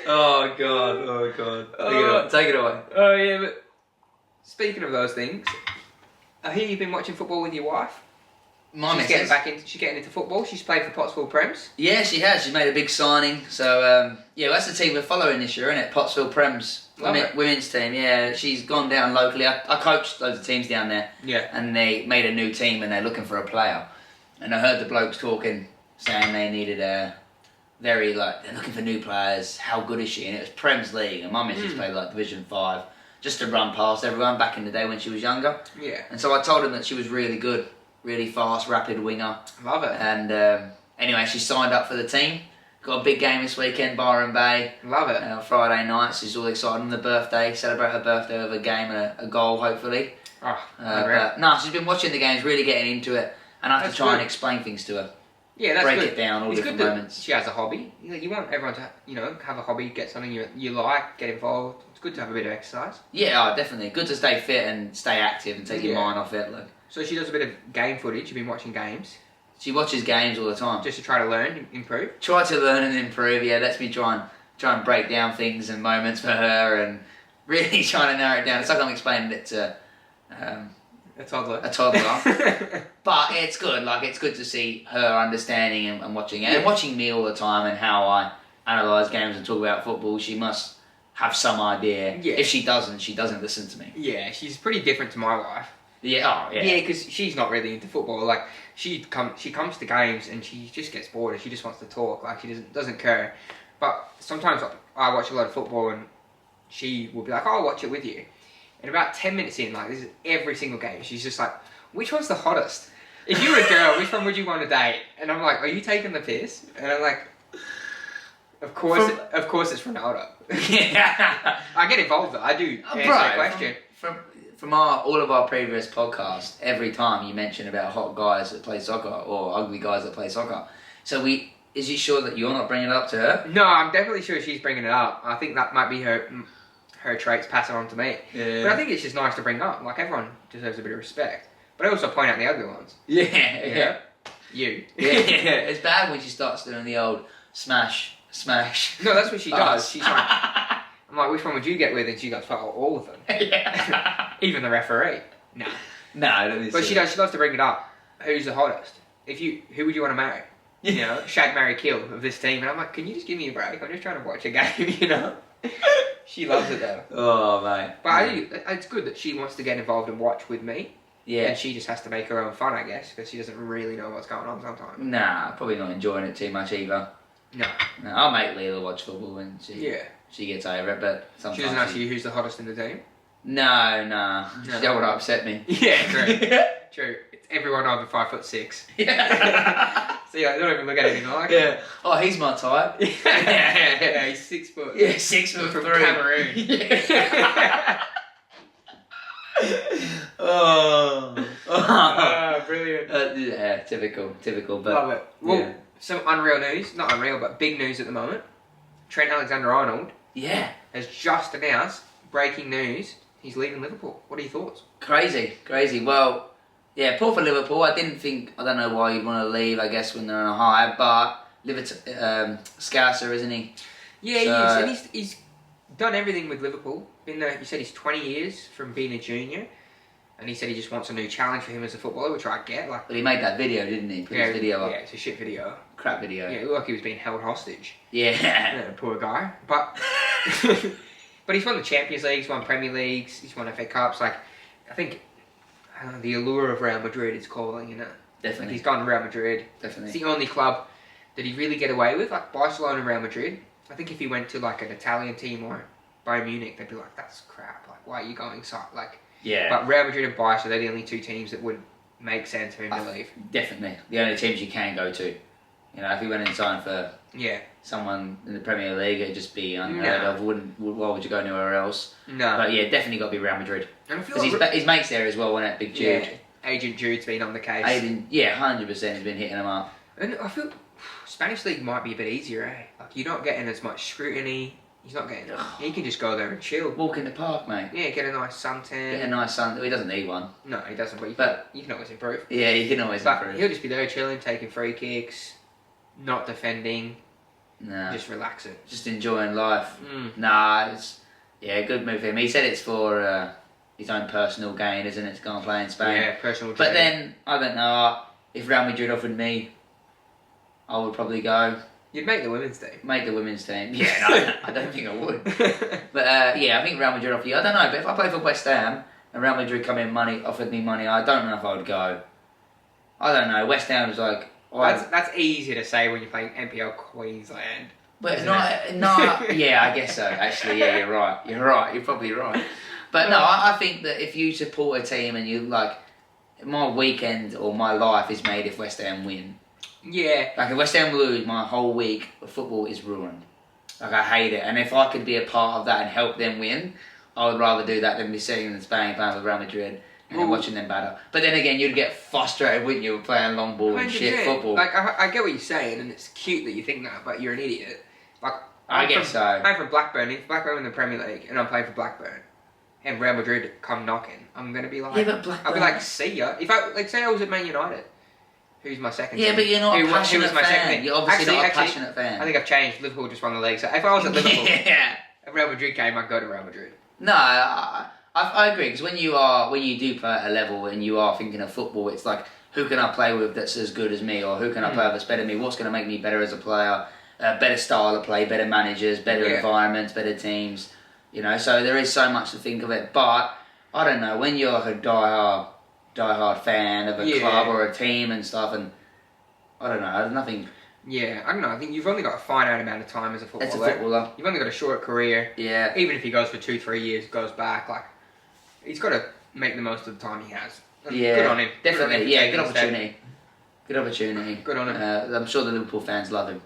Oh God. Take it away. Oh yeah, but speaking of those things, I hear you've been watching football with your wife. She's getting into football. She's played for Pottsville Prems. Yeah, she has. She's made a big signing. So yeah, that's the team we're following this year, isn't it? Pottsville Prems. Women's team, yeah. She's gone down locally. I coached loads of teams down there. Yeah. And they made a new team and they're looking for a player. And I heard the blokes talking, saying they needed they're looking for new players. How good is she? And it was Prem's League. And my missus played like Division 5 just to run past everyone back in the day when she was younger. Yeah. And so I told him that she was really good, really fast, rapid winger. Love it. And anyway, she signed up for the team. Got a big game this weekend, Byron Bay. Love it. Friday night, she's all excited on the birthday. Celebrate her birthday with a game and a goal, hopefully. Oh, but no, she's been watching the games, really getting into it. And I have to try and good. explain things to her. Yeah, that's break good. it down, all It's different good that moments. she has a hobby. You want everyone to, have a hobby, get something you like, get involved. It's good to have a bit of exercise. Yeah, definitely. Good to stay fit and stay active and take your mind off it. Like, so she does a bit of game footage. You've been watching games. She watches games all the time. Just to try to learn, improve. Try to learn and improve. Yeah, lets me try and break down things and moments for her, and really trying to narrow it down. It's like I'm explaining it to a toddler. But it's good. Like, it's good to see her understanding and watching it, and watching me all the time and how I analyse games and talk about football. She must have some idea. Yeah. If she doesn't listen to me. Yeah, she's pretty different to my wife. Yeah. Oh, yeah. Yeah, because she's not really into football. Like, she comes to games and she just gets bored and she just wants to talk. Like, she doesn't care. But sometimes I watch a lot of football and she will be like, "Oh, I'll watch it with you." And about 10 minutes in, like, this is every single game, she's just like, "Which one's the hottest? If you were a girl, which one would you want to date?" And I'm like, "Are you taking the piss?" And I'm like, Of course it's Ronaldo. Yeah. I get involved though. I do answer that question. From all of our previous podcasts, every time you mention about hot guys that play soccer or ugly guys that play soccer. So is you sure that you're not bringing it up to her? No, I'm definitely sure she's bringing it up. I think that might be her traits passing on to me. Yeah. But I think it's just nice to bring up. Like, everyone deserves a bit of respect. But I also point out the ugly ones. Yeah. You. Yeah. It's bad when she starts doing the old smash. No, that's what she does. She's like, I'm like, "Which one would you get with?" And she goes, "Well, all of them." Yeah. Even the referee. No. No, don't be But silly. she loves to bring it up. Who's the hottest? Who would you want to marry? Shag, marry, kill of this team. And I'm like, "Can you just give me a break? I'm just trying to watch a game." She loves it though. Oh, mate. But it's good that she wants to get involved and watch with me. Yeah. And she just has to make her own fun, I guess, because she doesn't really know what's going on sometimes. Nah, probably not enjoying it too much either. No. I'll make Leela watch football when she gets over it, but sometimes She doesn't ask you who's the hottest in the team? No. She don't want to upset me. Yeah, true. True. It's everyone over 5'6". Yeah. So yeah, I don't even look at it anymore. Yeah. Oh, he's my type. Yeah, he's 6 foot. Yeah, 6 foot from 3. Cameroon. Yeah. Brilliant. Yeah, typical. But love it. Well, some unreal news, not unreal, but big news at the moment. Trent Alexander-Arnold has just announced, breaking news, he's leaving Liverpool. What are your thoughts? Crazy. Well, yeah, poor for Liverpool. I don't know why you'd want to leave, I guess, when they're on a high, but Scouser, isn't he? Yeah, he is. And he's done everything with Liverpool. Been there, he said he's 20 years from being a junior. And he said he just wants a new challenge for him as a footballer, which I get. Like, but he made that video, didn't he? Put his video up. Yeah, it's a shit video. Crap video. Yeah, it looked like he was being held hostage. Yeah. Poor guy. But but he's won the Champions League, he's won Premier Leagues, he's won FA Cups. Like, I think the allure of Real Madrid is calling, Definitely. Like, he's gone to Real Madrid. Definitely. It's the only club that he really get away with. Like, Barcelona and Real Madrid. I think if he went to, like, an Italian team or Bayern Munich, they'd be like, "That's crap. Like, why are you going so..." Like, yeah. But Real Madrid and Barca, they're the only two teams that would make sense for him to leave. Definitely. The only teams you can go to. If he went and signed for someone in the Premier League, it'd just be unheard of. Why would you go anywhere else? No. But yeah, definitely got to be Real Madrid. Because his mate's there as well, wasn't it? Big Jude. Yeah, Agent Jude's been on the case. 100% has been hitting him up. And I feel Spanish League might be a bit easier, eh? Like, you're not getting as much scrutiny. He's not getting... He can just go there and chill. Walk in the park, mate. Yeah, get a nice suntan. Get a nice sun. He doesn't need one. No, he doesn't, but you can always improve. Yeah, you can always improve. He'll just be there chilling, taking free kicks, not defending, just relaxing. Just enjoying life. Nah, it's... Yeah, good move for him. He said it's for his own personal gain, isn't it? To go and play in Spain. Yeah, personal gain. But then, I don't know, if Real Madrid offered me, I would probably go... You'd make the women's team. Make the women's team. Yeah, no, I don't think I would. But I think Real Madrid offer you. I don't know, but if I play for West Ham and Real Madrid offered me money, I don't know if I would go. I don't know. West Ham's like... That's easy to say when you're playing NPL Queensland. But yeah, I guess so. Actually, yeah, you're right. You're probably right. But no, I think that if you support a team and you like... My weekend or my life is made if West Ham win. Yeah. Like, if West Ham lose, my whole week of football is ruined. Like, I hate it. And if I could be a part of that and help them win, I would rather do that than be sitting in Spain playing with Real Madrid. and then watching them batter. But then again, you'd get frustrated, wouldn't you, playing long ball and shit football? Like, I get what you're saying, and it's cute that you think that, but you're an idiot. Like, I guess so. I'm from Blackburn. If Blackburn in the Premier League, and I'm playing for Blackburn, and Real Madrid come knocking, I'm gonna be like, yeah, but Blackburn. I'll be like, see ya. If I like, say I was at Man United, who's my second? Yeah, team? but you're not a passionate who was my fan. second team? You're obviously not a passionate fan. I think I've changed. Liverpool just won the league, so if I was at Liverpool, yeah. if Real Madrid came, I'd go to Real Madrid. No, I agree, because when you do play at a level and you are thinking of football, it's like, who can I play with that's as good as me, or who can I play with that's better than me? What's going to make me better as a player? Better style of play, better managers, better environments, better teams. You know, so there is so much to think of it. But I don't know, when you're like a diehard fan of a club or a team and stuff, and I don't know, there's nothing. Yeah, I don't know. I think you've only got a finite amount of time as a footballer. As a footballer. You've only got a short career. Yeah. Even if he goes for 2-3 years, goes back, like, he's got to make the most of the time he has. And yeah. Good on him. Definitely. Yeah, good opportunity. Good opportunity. Good on him. I'm sure the Liverpool fans love him.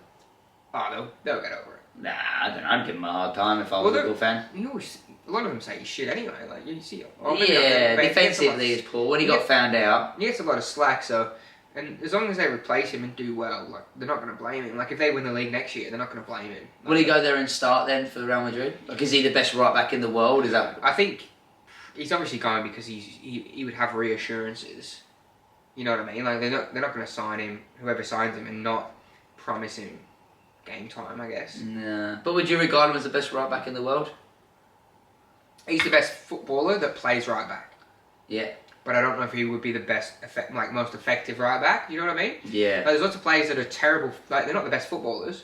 Oh, they'll get over it. Nah, I don't know. I'd give him a hard time if I was a Liverpool fan. You always, a lot of them say he's shit anyway. Like, you see it. Defensively is poor. When he got found out. He gets a lot of slack, so... And as long as they replace him and do well, like, they're not going to blame him. Like, if they win the league next year, they're not going to blame him. Like, will he go there and start then for Real Madrid? Like, is he the best right back in the world? Is that? I think he's obviously going because he would have reassurances. You know what I mean? Like, they're not going to sign him, whoever signs him, and not promise him game time, I guess. Nah. But would you regard him as the best right back in the world? He's the best footballer that plays right back. Yeah. But I don't know if he would be the best, most effective right back. You know what I mean? Yeah. Like, there's lots of players that are terrible. Like, they're not the best footballers,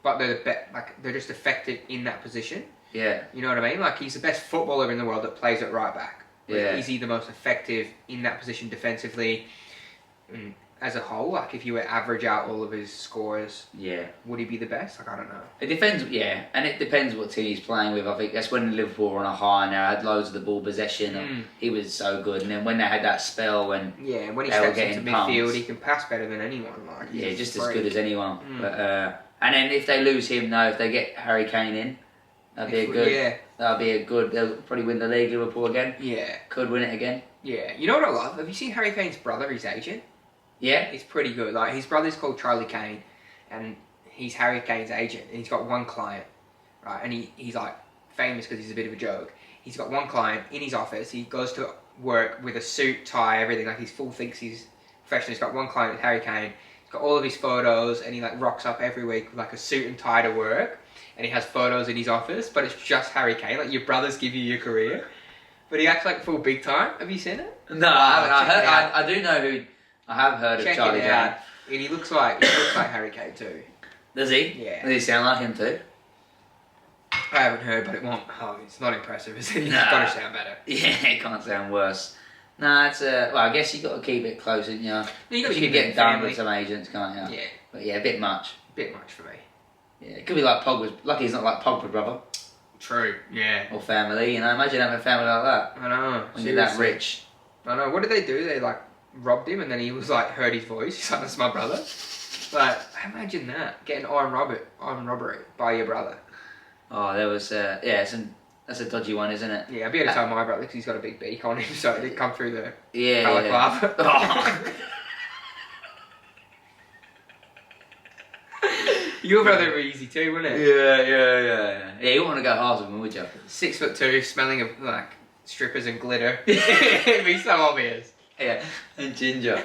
but they're just effective in that position. Yeah. You know what I mean? Like, he's the best footballer in the world that plays at right back. Yeah. Is he the most effective in that position defensively? As a whole, like, if you were to average out all of his scores, would he be the best? Like, I don't know. It depends, and it depends what team he's playing with. I think that's when Liverpool were on a high and they had loads of the ball possession. He was so good, and then when they had that spell when when he steps into midfield, he can pass better than anyone. Like, just as good as anyone. But and then if they lose him, if they get Harry Kane in, that'd be a good. That'd be a good. They'll probably win the league, Liverpool again. Yeah, could win it again. Yeah, you know what I love? Have you seen Harry Kane's brother, his agent? Yeah. He's pretty good. Like, his brother's called Charlie Kane, and he's Harry Kane's agent, and he's got one client, right? And he's like famous because he's a bit of a joke. He's got one client in his office. He goes to work with a suit, tie, everything. Like, thinks he's professional. He's got one client with Harry Kane. He's got all of his photos, and he like rocks up every week with like a suit and tie to work. And he has photos in his office, but it's just Harry Kane. Like, your brothers give you your career, but he acts like full big time. Have you seen it? No, I do know who. I have heard of Charlie Kane. And he looks like Harry Kane too. Does he? Yeah. Does he sound like him too? I haven't heard, but it won't. Oh, it's not impressive, is it? It's got to sound better. Yeah, it can't sound worse. Nah, it's well, I guess you got to keep it close, haven't you? No, you got to keep keep it it done family. with some agents, can't you? Yeah. But yeah, a bit much. Bit much for me. Yeah, it could be like Pogba's. Lucky he's not like Pogba, brother. True. Yeah. Or family, you know. Imagine having a family like that. I know. When you're that rich. I know. What did they do? They like robbed him, and then he was like heard his voice. He's like, "That's my brother." Like, imagine that, getting armed robbery by your brother. Oh, there was that's a dodgy one, isn't it? Yeah, I'd be able to tell my brother because he's got a big beak on him, so it did come through the balaclava. Oh. Your brother would be easy too, wouldn't it? Yeah. Yeah, you wouldn't want to go hard with him, would you? 6'2", smelling of like strippers and glitter. It'd be so obvious. Yeah, and ginger.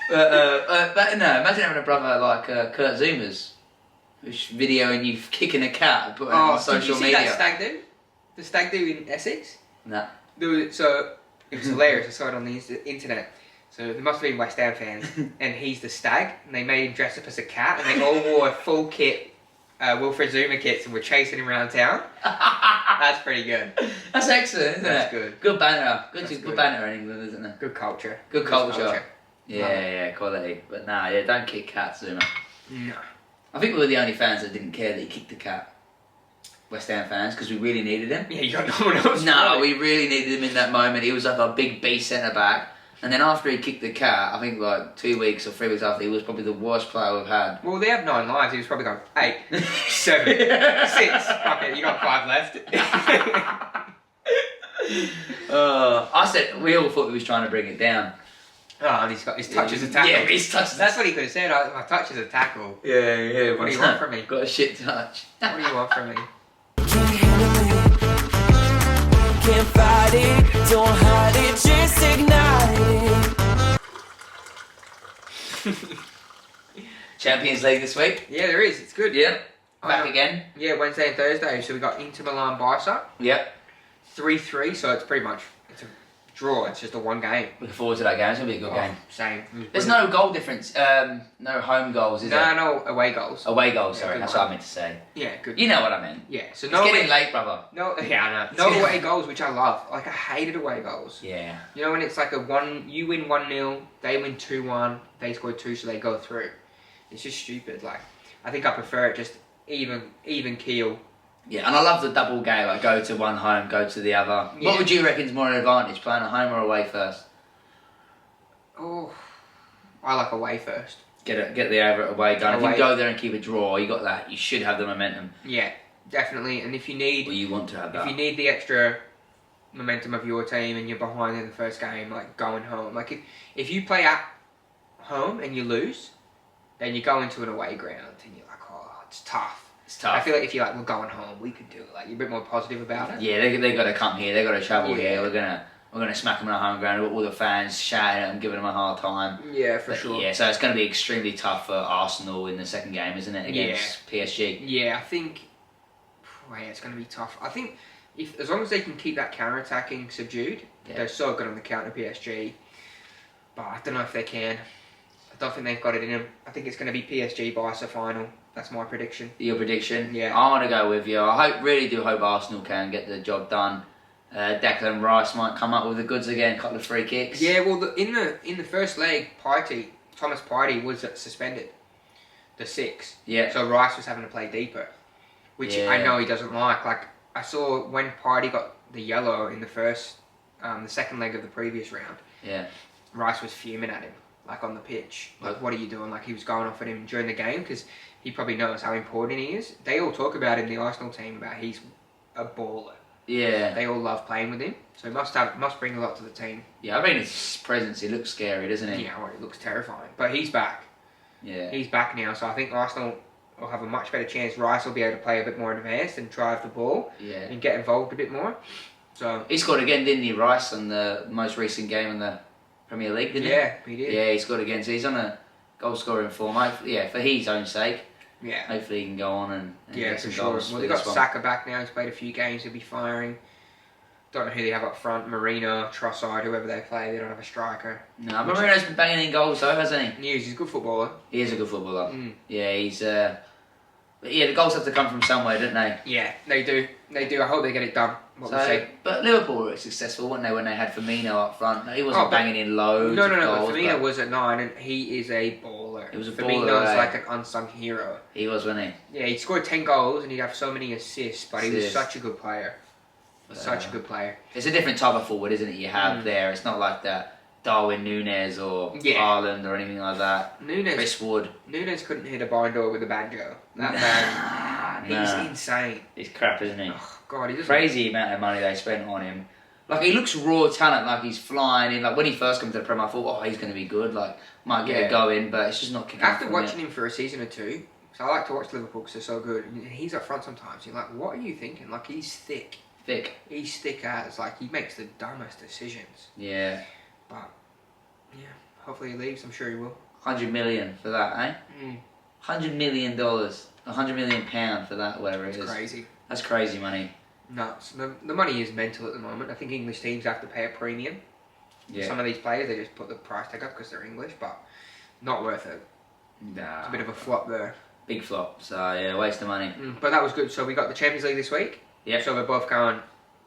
But no, imagine having a brother like Kurt Zuma's, who's videoing you kicking a cat and putting it on social media. Did you see that stag do? The stag do in Essex? No. So, it was hilarious. I saw it on the internet. So, there must have been West Ham fans, and he's the stag, and they made him dress up as a cat, and they all wore a full kit, Wilfred Zuma kits, and were chasing him around town. That's pretty good. That's excellent, isn't it? That's good. Good banter. Good banter in England, isn't it? Good culture. Good culture. Yeah, quality. But nah, don't kick cats, Zuma. No. I think we were the only fans that didn't care that he kicked the cat. West Ham fans, because we really needed him. Yeah, you got no one else. No, we really needed him in that moment. He was like a big beast centre back. And then after he kicked the cat, I think like 2 weeks or 3 weeks after, he was probably the worst player we've had. Well, they have 9 lives. He was probably going 8, 7, 6. Okay, you got 5 left. I said we all thought he was trying to bring it down. Oh, and he's got his touch as a tackle. Yeah, his touch. That's what he could have said. My touch as a tackle. Yeah. What do you want from me? Got a shit touch. What do you want from me? Can't fight it, don't hide it, just ignite it. Champions League this week. Yeah, there is. It's good. Yeah. Back again. Yeah, Wednesday and Thursday. So we got Inter Milan Barca. Yep. 3-3. So it's pretty much draw. It's just a 1 game. Looking forward to that game. It's gonna be a good game. Same. There's no goal difference. No home goals, is there? No away goals. Away goals. Sorry, good that's one. what I meant to say. Yeah, good. You know what I mean. Yeah. So It's no getting away, late, brother. no. Yeah, I know. No away goals, which I love. Like I hated away goals. Yeah. You know when it's like you win 1-0, they win 2-1, they score 2, so they go through. It's just stupid. Like I think I prefer it just even keel. Yeah, and I love the double game. Like go to one home, go to the other. Yeah. What would you reckon is more an advantage, playing at home or away first? Oh, I like away first. Get the away done. If Away. you go there and keep a draw, you got that. You should have the momentum. Yeah, definitely. And if you need Or you want to have that. if you need the extra momentum of your team and you're behind in the first game, like going home. Like if you play at home and you lose, then you go into an away ground and you're like, oh, it's tough. It's tough. I feel like if you're like, we're going home, we could do it. Like you're a bit more positive about it. Yeah, they got to come here. They got to travel Yeah. here. We're gonna smack them on the home ground. All the fans shouting at them, giving them a hard time. Yeah, for But, sure. Yeah, so it's going to be extremely tough for Arsenal in the second game, isn't it? Against PSG. Yeah, I think. Yeah, it's going to be tough. I think as long as they can keep that counter attacking subdued, they're so good on the counter PSG. But I don't know if they can. I don't think they've got it in them. I think it's going to be PSG Barca final. That's my prediction. Your prediction? Yeah. I want to go with you. really do hope Arsenal can get the job done. Declan Rice might come up with the goods again, a couple of free kicks. Yeah, well, in the first leg, Thomas Partey was suspended. The 6. Yeah. So Rice was having to play deeper, which I know he doesn't like. Like I saw when Partey got the yellow in the second leg of the previous round. Yeah. Rice was fuming at him, like on the pitch. Like, what are you doing? Like he was going off at him during the game because he probably knows how important he is. They all talk about him in the Arsenal team about he's a baller. Yeah. They all love playing with him, so he must bring a lot to the team. Yeah, I mean his presence, he looks scary, doesn't he? Yeah, well, it looks terrifying. But he's back. Yeah. He's back now, so I think Arsenal will have a much better chance. Rice will be able to play a bit more advanced and drive the ball and get involved a bit more. So he scored again, didn't he, Rice, on the most recent game in the Premier League, didn't he? Yeah, he did. Yeah, he scored again, so he's on a goal scoring form. Yeah, for his own sake. Yeah. Hopefully he can go on and Yeah, get for some sure. goals. Well, for they got this one. Saka back now. He's played a few games. He'll be firing. Don't know who they have up front. Marina, Trossard, whoever they play. They don't have a striker. No, Marino's been banging in goals though, hasn't he? He's a good footballer. He is a good footballer. Mm. Yeah, he's. But yeah, the goals have to come from somewhere, don't they? Yeah, they do. They do. I hope they get it done. What we say. But Liverpool were successful, weren't they, when they had Firmino up front? He wasn't Oh, but- banging in loads. No. of goals, Firmino but was at 9, and he is a baller. He was a Firmino's baller, eh? like an unsung hero. He was, wasn't Yeah, he scored 10 goals, and he'd have so many assists. But he was Assists. such a good player. Such a good player. he? It's a different type of forward, isn't it? You have there. It's not like that Darwin Núñez or Haaland or anything like that. Chris Wood. Núñez couldn't hit a barn door with a banjo. That man, he's insane. He's crap, isn't he? Oh, God, he doesn't. Crazy amount of money they spent on him. Like, he looks raw talent, like he's flying in. Like, when he first came to the Prem, I thought, oh, he's going to be good. Like, might get a go in, but it's just not kicking off After from watching it. him for a season or two, so I like to watch Liverpool because they're so good. And he's up front sometimes. You're like, what are you thinking? Like, he's thick. He's thick as. Like, he makes the dumbest decisions. Yeah. But, yeah, hopefully he leaves. I'm sure he will. 100 million for that, eh? Mm. $100 million. £100 million for that, whatever it is. It's crazy. That's crazy money. Nuts. The money is mental at the moment. I think English teams have to pay a premium. Yeah. Some of these players, they just put the price tag up because they're English, but not worth it. Nah. It's a bit of a flop there. Big flop. So, yeah, waste of money. But that was good. So we got the Champions League this week. Yep. So we're both going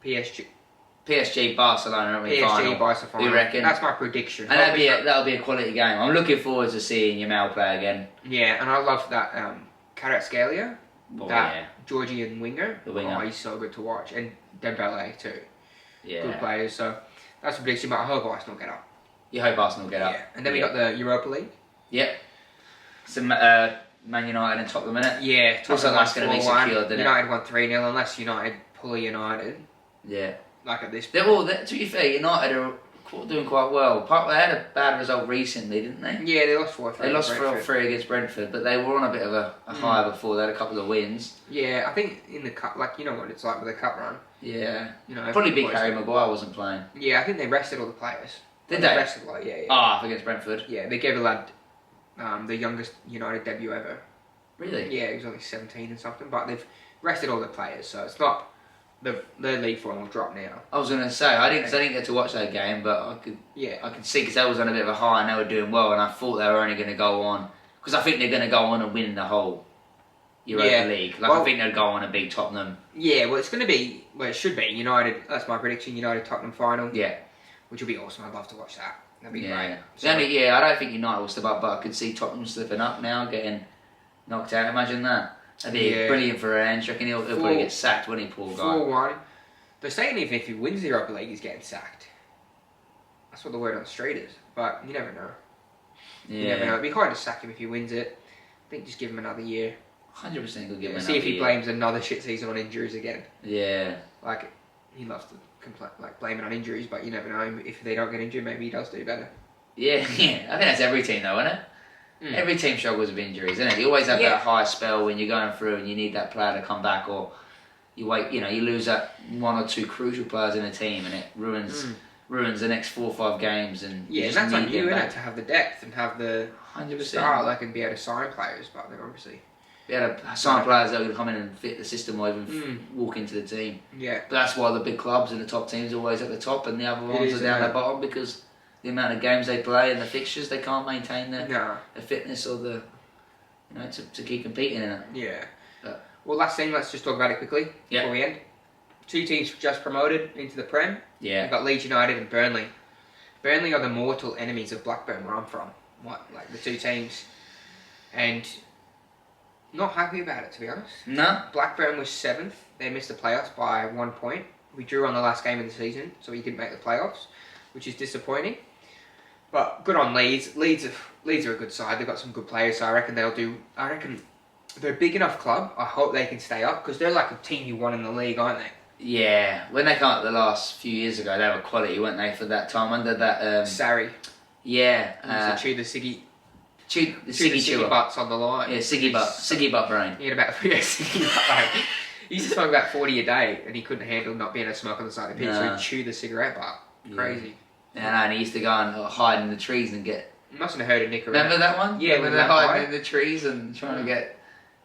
PSG, Barcelona, aren't we? Final. Barca final. We reckon. That's my prediction. And that'll be a quality game. I'm looking forward to seeing Yamal play again. Yeah, and I love that Kvaratskhelia, Oh, that yeah. Georgian winger. The winger. Oh, he's so good to watch. And Dembele too. Yeah. Good players. So that's a prediction, but I hope Arsenal get up. You hope Arsenal get up. Yeah. And then we got the Europa League. Yep. So Man United and Tottenham in it. Yeah. Looks like that's going to be secured, doesn't it? United won 3-0 unless United pull United. Yeah. Like at this point. To be fair, United are doing quite well. They had a bad result recently, didn't they? Yeah, they lost 4-3. They lost 4-3 against Brentford, but they were on a bit of a high before. They had a couple of wins. Yeah, I think in the cup, like, you know what it's like with a cup run. Yeah. You know, Probably big Harry Maguire wasn't playing. Yeah, I think they rested all the players. Did they? Rested a lot, yeah. Against Brentford. Yeah, they gave a lad the youngest United debut ever. Really? Yeah, he was only 17 and something, but they've rested all the players, so it's not the league form will drop now. I was going to say I didn't get to watch that game, but I could see because they was on a bit of a high and they were doing well, and I thought they were only going to go on because I think they're going to go on and win the whole Europa League. I think they'll go on and beat Tottenham. Yeah, well, it's going to be it should be United. That's my prediction. United Tottenham final. Yeah, which will be awesome. I'd love to watch that. That'd be great. great. So, I don't think United will step up, but I could see Tottenham slipping up now, getting knocked out. Imagine that. That'd be brilliant for Ange. I reckon he'll probably get sacked, wouldn't he, poor guy? 4-1. They're saying even if he wins the Europa League, he's getting sacked. That's what the word on the street is. But you never know. Yeah. You never know. It'd be hard to sack him if he wins it. I think just give him another year. 100% could give him another year. See if he blames another shit season on injuries again. Yeah. Like, he loves to blame it on injuries, but you never know. If they don't get injured, maybe he does do better. Yeah. I think that's every team though, isn't it? Every team struggles with injuries, isn't it? You always have that high spell when you're going through and you need that player to come back, or you lose that one or two crucial players in a team and it ruins the next 4 or 5 games. And and that's on you, isn't it? To have the depth and have the 100%. style, and be able to sign players, but they're obviously be able to sign players that are going to come in and fit the system or even walk into the team. Yeah. But that's why the big clubs and the top teams are always at the top and the other ones are down at the bottom, because the amount of games they play and the fixtures, they can't maintain the fitness or the to keep competing in it. Yeah. Well, last thing, let's just talk about it quickly before we end. 2 teams just promoted into the Prem. Yeah. We've got Leeds United and Burnley. Burnley are the mortal enemies of Blackburn, where I'm from. The 2 teams, and not happy about it, to be honest. No. Blackburn was 7th. They missed the playoffs by 1 point. We drew on the last game of the season, so we didn't make the playoffs, which is disappointing. But good on Leeds. Leeds are a good side. They've got some good players, so I reckon they're a big enough club. I hope they can stay up, because they're like a team you want in the league, aren't they? Yeah. When they came up the last few years ago, they were quality, weren't they, for that time under that... Sarri. Yeah. Chew the Siggy Siggy butts on the line. Yeah, Siggy butt brain. He had about Siggy butt brain. He used to smoke about 40 a day, and he couldn't handle not being able to smoke on the side of the pitch, so he'd chew the cigarette butt. Crazy. Yeah, and he used to go and hide in the trees and get... Mustn't have heard of Nick around. Remember that one? Yeah, when they're hiding in the trees and trying to get...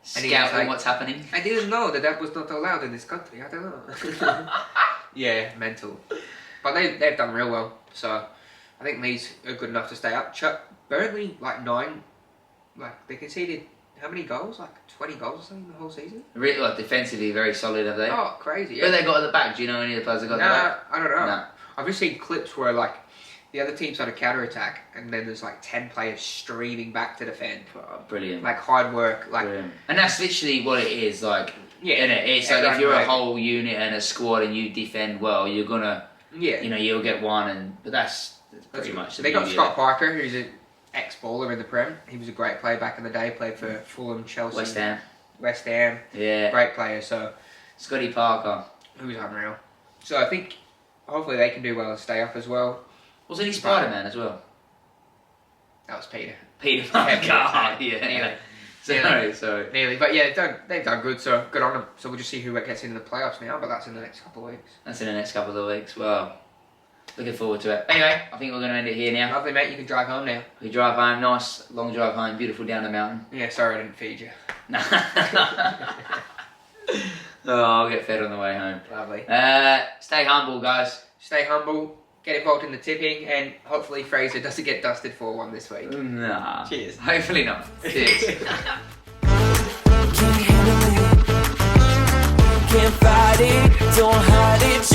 Scouting what's happening. I didn't know that was not allowed in this country. I don't know. Yeah, mental. But they've done real well, so I think Leeds are good enough to stay up. Burnley, 9, they conceded how many goals? 20 goals or something the whole season? Really, defensively very solid, have they? Oh, crazy. Who they got at the back? Do you know any of the players that got at the back? I don't know. No. I've just seen clips where the other team's on a counter-attack and then there's 10 players streaming back to defend. Oh, brilliant. Hard work. Brilliant. And that's literally what it is, isn't it? It's if you're a whole unit and a squad and you defend well, you're gonna, you'll get one, but that's pretty much the They got beauty Scott Parker, who's an ex-baller in the Prem. He was a great player back in the day, played for Fulham, Chelsea, West Ham. Yeah. Great player, so... Scotty Parker. Who's unreal. So I think, hopefully they can do well and stay up as well. Wasn't he Spider-Man as well? That was Peter. Peter Parker. Yeah. Sorry. Nearly, but yeah, they've done good, so good on them. So we'll just see who gets into the playoffs now, but that's in the next couple of weeks. That's in the next couple of weeks. Well, looking forward to it. Anyway, I think we're going to end it here now. Lovely, mate. You can drive home now. We drive home, nice long drive home, beautiful down the mountain. Yeah, sorry I didn't feed you. Oh, I'll get fed on the way home. Lovely. Stay humble, guys. Stay humble. Get involved in the tipping, and hopefully Fraser doesn't get dusted 4-1 this week. Nah. Cheers. Hopefully not. Cheers. Can't fight it, don't hide it.